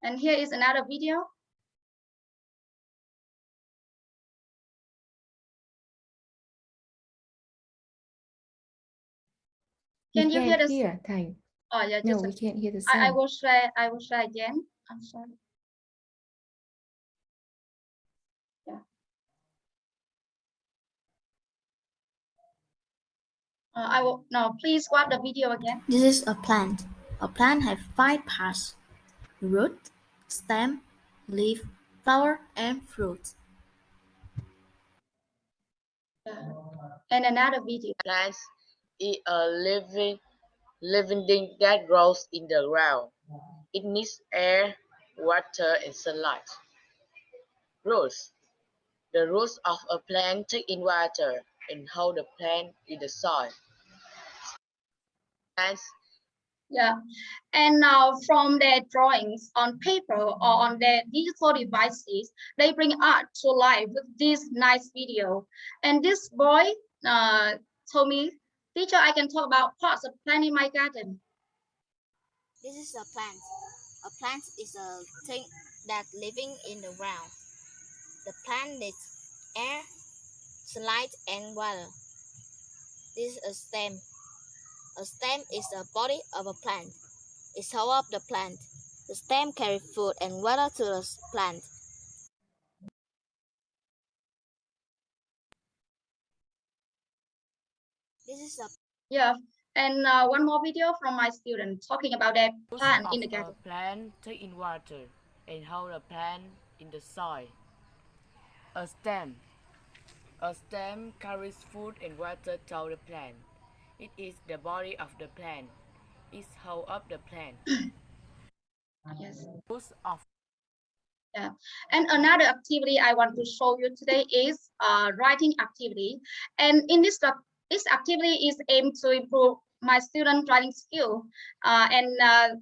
And here is another video. Can you hear this?
Thầy.
Oh yeah,
No,
just
we can't hear the
I
sound.
will share. I will share again. I'm sorry. Yeah. I will no. Please watch the video again.
This is a plant. A plant has 5 parts: root, stem, leaf, flower, and fruit.
And another video.
Plants is a living thing that grows in the ground. It needs air, water, and sunlight. Roots. The roots of a plant take in water and hold the plant in the soil. Plants.
Yeah, and now from their drawings on paper or on their digital devices, they bring art to life with this nice video. And this boy told me, teacher, I can talk about parts of plant in my garden.
This is a plant. A plant is a thing that living in the ground. The plant needs air, sunlight, and water. This is a stem. A stem is the body of a plant. It's hold up the plant. The stem carries food and water to the plant. This is a
Yeah, and one more video from my student talking about their plant in the garden.
A plant take in water and hold a plant in the soil. A stem. A stem carries food and water to the plant. It is the body of the plant. It holds up the plant.
Yes.
Of
Yeah, and another activity I want to show you today is writing activity. And in this activity is aimed to improve my student writing skill.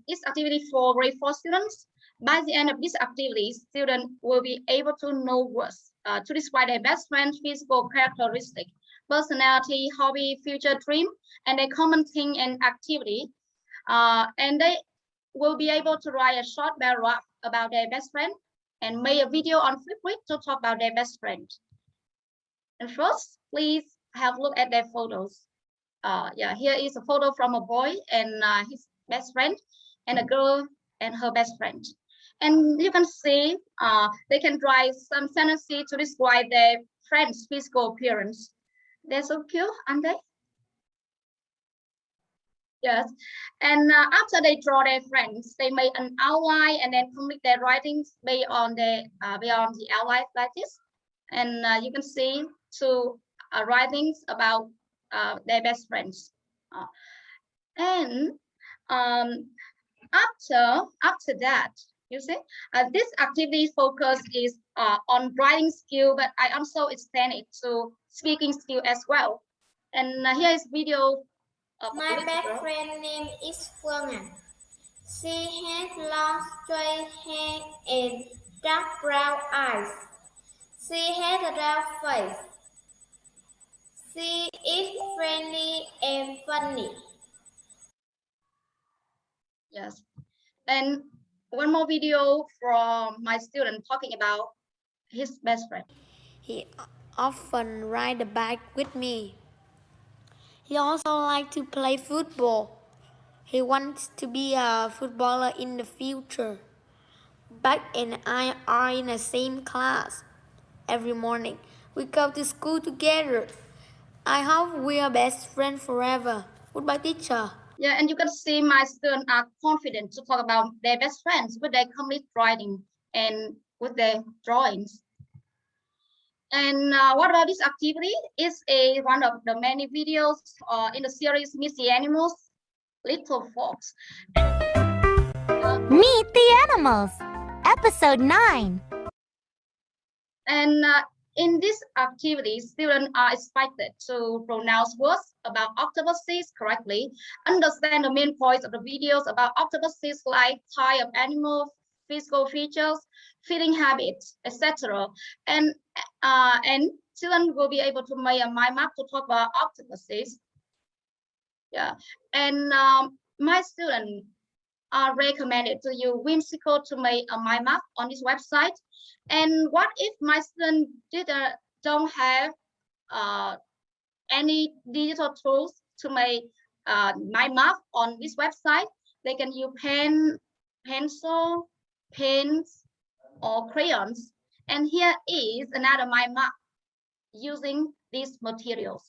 This activity for grade 4 students. By the end of this activity, students will be able to know words to describe their best friend, physical characteristic, personality, hobby, future dream, and their common thing and activity. And they will be able to write a short paragraph about their best friend and make a video on Flipgrid to talk about their best friend. And first, please have a look at their photos. Yeah, here is a photo from a boy and his best friend, and a girl and her best friend. And you can see they can write some sentences to describe their friend's physical appearance. They're so cute, aren't they? Yes, and after they draw their friends, they make an outline and then complete their writings based on the outline like this. And you can see two writings about their best friends. After that, you see, this activity focus is on writing skill, but I also extend it to speaking skill as well. And here is video.
My best friend name is Phương. She has long straight hair and dark brown eyes. She has a round face. She is friendly and funny.
Yes, and one more video from my student talking about his best friend.
He often ride a bike with me. He also likes to play football. He wants to be a footballer in the future. Buck and I are in the same class. Every morning, we go to school together. I hope we are best friends forever. Goodbye, teacher.
Yeah, and you can see my students are confident to talk about their best friends with their complete writing and with their drawings. And what about this activity? It's one of the many videos in the series Meet the Animals, Little Fox.
Meet the Animals, Episode 9.
And in this activity, students are expected to pronounce words about octopuses correctly, understand the main points of the videos about octopuses like type of animal, physical features, feeding habits, etc. And students will be able to make a mind map to talk about octopuses. Yeah, and my students are recommended to use Whimsical to make a mind map on this website. And what if my students don't have any digital tools to make mind map on this website? They can use pencil, pens, or crayons. And here is another mind map using these materials.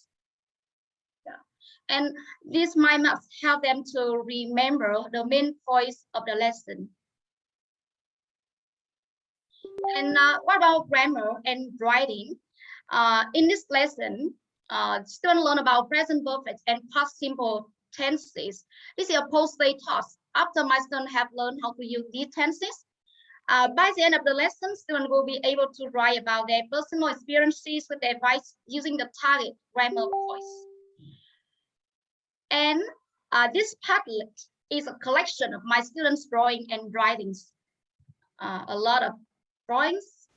And these mind maps help them to remember the main points of the lesson. And what about grammar and writing? In this lesson, students learn about present perfect and past simple tenses. This is a post-day task. After my students have learned how to use these tenses, by the end of the lesson, students will be able to write about their personal experiences with their advice using the target grammar voice. And this Padlet is a collection of my students' drawing and writings. A lot of drawings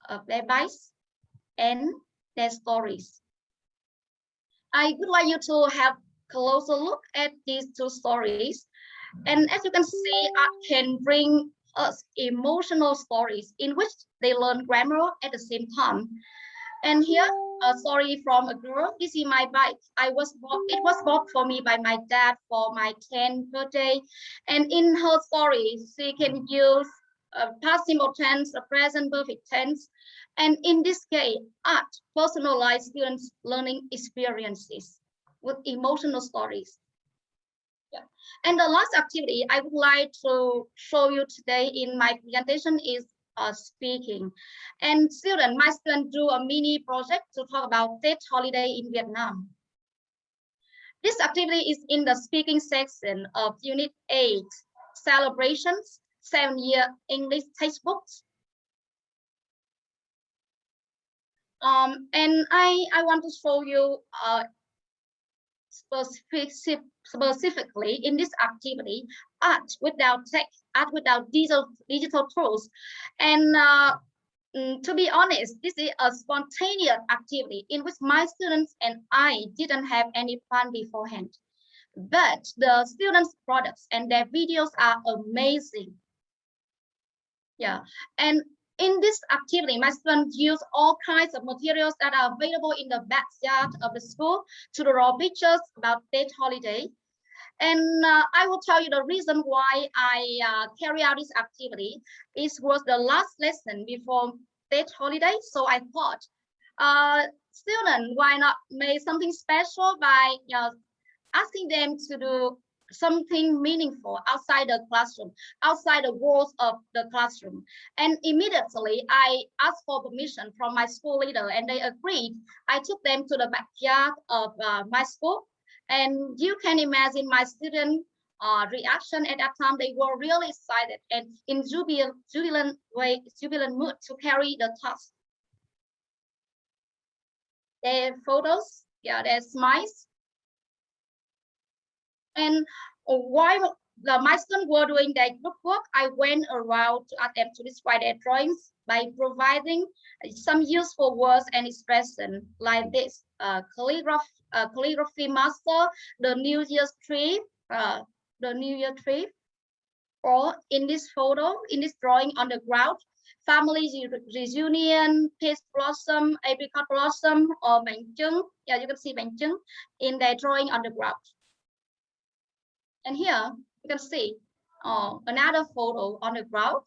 of their advice and their stories. I would like you to have a closer look at these two stories. And as you can see, art can bring us emotional stories in which they learn grammar at the same time. And here, a story from a girl. This is my bike. It was bought for me by my dad for my 10th birthday. And in her story, she can use a past simple tense, a present perfect tense. And in this case, art personalized students' learning experiences with emotional stories. Yeah. And the last activity I would like to show you today in my presentation is speaking. And my students do a mini project to talk about Tết holiday in Vietnam. This activity is in the speaking section of Unit 8, Celebrations, 7-year English textbooks. And I want to show you specifically in this activity, art without tech, art without digital tools. And to be honest, this is a spontaneous activity in which my students and I didn't have any plan beforehand. But the students' products and their videos are amazing. Yeah, and in this activity, my students use all kinds of materials that are available in the backyard of the school to draw pictures about Tết holiday. And I will tell you the reason why I carry out this activity. It was the last lesson before Tết holiday, so I thought, students, why not make something special by asking them to do something meaningful outside the classroom, outside the walls of the classroom. And immediately I asked for permission from my school leader and they agreed. I took them to the backyard of my school. And you can imagine my student reaction at that time. They were really excited and in jubilant mood to carry the task. Their photos, yeah, their smiles. And while my students were doing their group work, I went around to ask them to describe their drawings by providing some useful words and expression like this: calligraphy master, the New Year's tree, or in this photo, in this drawing on the ground, family reunion, peach blossom, apricot blossom, or bánh trưng. Yeah, you can see bánh trưng in their drawing on the ground. And here you can see another photo on the ground.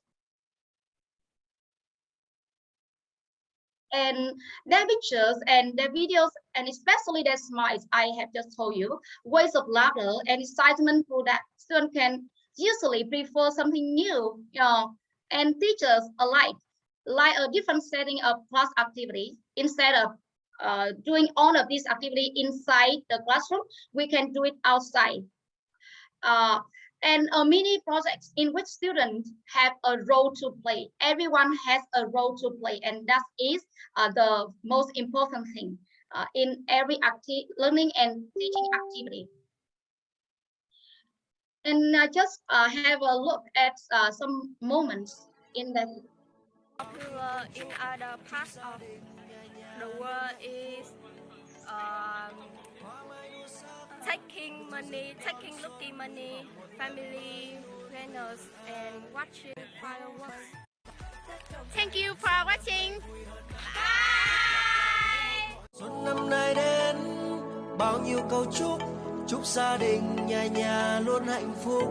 And their pictures and their videos, and especially their smiles, I have just told you, ways of laughter and excitement so that students can usually prefer something new, and teachers alike like a different setting of class activity. Instead of doing all of this activity inside the classroom, we can do it outside. And mini projects in which students have a role to play. Everyone has a role to play, and that is the most important thing in every learning and teaching activity. And just have a look at some moments in that.
In other parts of the world is taking looking money, family, friends, and watching fireworks.
Thank you for watching.
Xuân năm nay đến bao nhiêu câu chúc gia đình nhà nhà luôn hạnh phúc.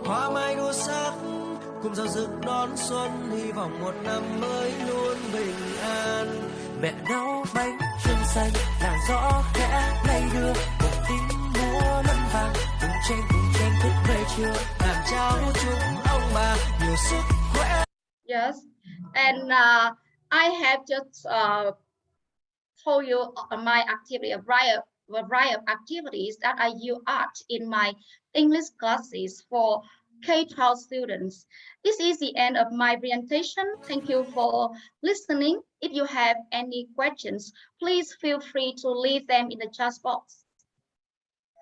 Hoa mai đua sắc cùng giao rực đón xuân, hy vọng một năm mới luôn bình an. Mẹ nấu bánh chưng xanh làng gió khẽ lay đưa, một tiếng múa lân vàng cùng tranh thức về chiều, làm cháo chúc ông bà nhiều sức khỏe.
Yes, and I have just told you my activity, a variety of activities that I use art in my English classes for K-12 students. This is the end of my presentation. Thank you for listening. If you have any questions, please feel free to leave them in the chat box.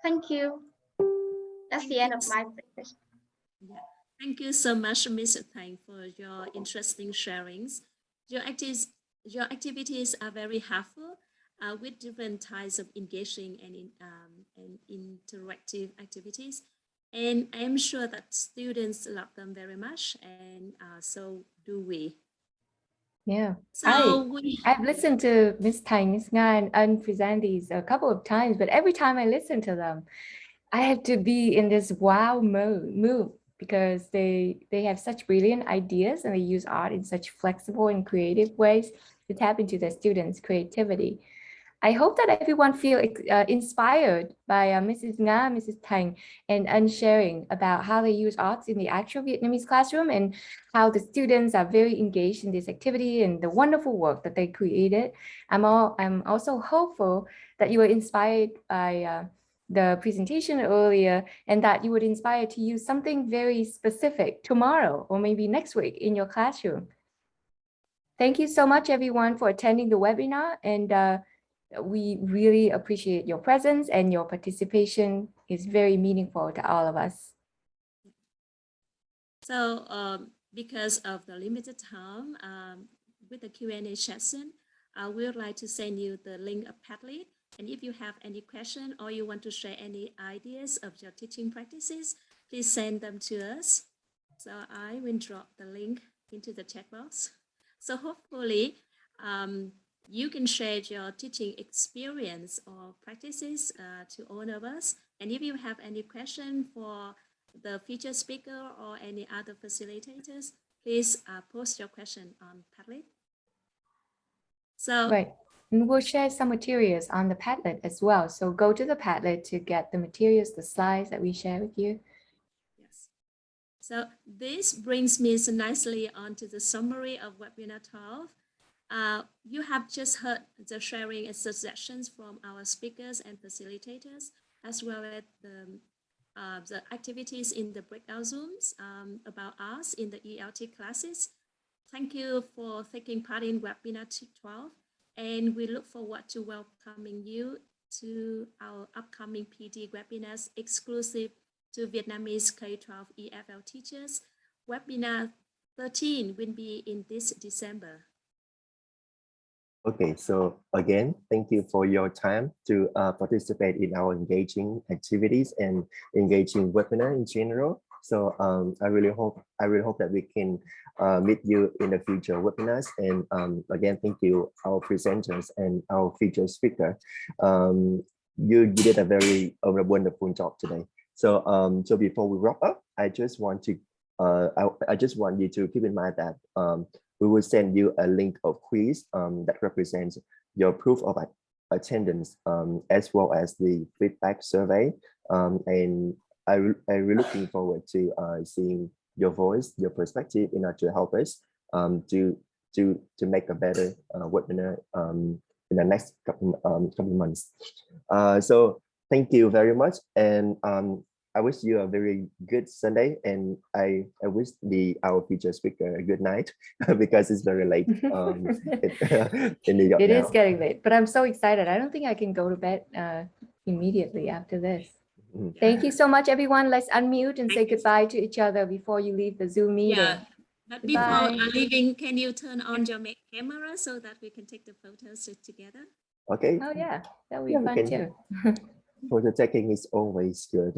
Thank you. That's the end of my presentation.
Yeah. Thank you so much, Mr. Tang, for your interesting sharings. Your activities are very helpful with different types of engaging and interactive activities. And I am sure that students love them very much, and so do we.
Yeah,
So
I've listened to Ms. Tang, Ms. Nga, and present these a couple of times, but every time I listen to them, I have to be in this wow mood because they have such brilliant ideas and they use art in such flexible and creative ways to tap into the students' creativity. I hope that everyone feel inspired by Mrs. Nga, Mrs. Tang, and sharing about how they use arts in the actual Vietnamese classroom and how the students are very engaged in this activity and the wonderful work that they created. I'm also hopeful that you were inspired by the presentation earlier and that you would inspire to use something very specific tomorrow or maybe next week in your classroom. Thank you so much, everyone, for attending the webinar, and we really appreciate your presence, and your participation is very meaningful to all of us.
So because of the limited time with the Q&A session, we would like to send you the link of Padlet. And if you have any question or you want to share any ideas of your teaching practices, please send them to us. So I will drop the link into the chat box. So hopefully you can share your teaching experience or practices to all of us. And if you have any question for the featured speaker or any other facilitators, please post your question on Padlet. So
right. And we'll share some materials on the Padlet as well. So go to the Padlet to get the materials, the slides that we share with you.
Yes. So this brings me so nicely onto the summary of webinar 12. You have just heard the sharing and suggestions from our speakers and facilitators, as well as the activities in the breakout Zooms about us in the ELT classes. Thank you for taking part in webinar 12, and we look forward to welcoming you to our upcoming PD webinars exclusive to Vietnamese K-12 EFL teachers. Webinar 13 will be in this December.
Okay, so again, thank you for your time to participate in our engaging activities and engaging webinar in general. So I really hope that we can meet you in the future webinars. And again, thank you, our presenters and our featured speaker. You did a very wonderful job today. So so before we wrap up, I just want to I just want you to keep in mind that we will send you a link of quiz that represents your proof of attendance, as well as the feedback survey. And I'm really looking forward to seeing your voice, your perspective in order to help us to make a better webinar in the next couple months. So thank you very much, and I wish you a very good Sunday, and I wish our featured speaker a good night because it's very late in New York
It
now.
is getting late, but I'm so excited. I don't think I can go to bed immediately after this. Thank you so much, everyone. Let's unmute and say goodbye to each other before you leave the Zoom meeting.
Yeah, but before
Goodbye.
leaving, can you turn on your camera so that we can take the photos together?
Okay.
Oh yeah, that would be
Yeah, we
fun
can.
too.
Photo taking is always good.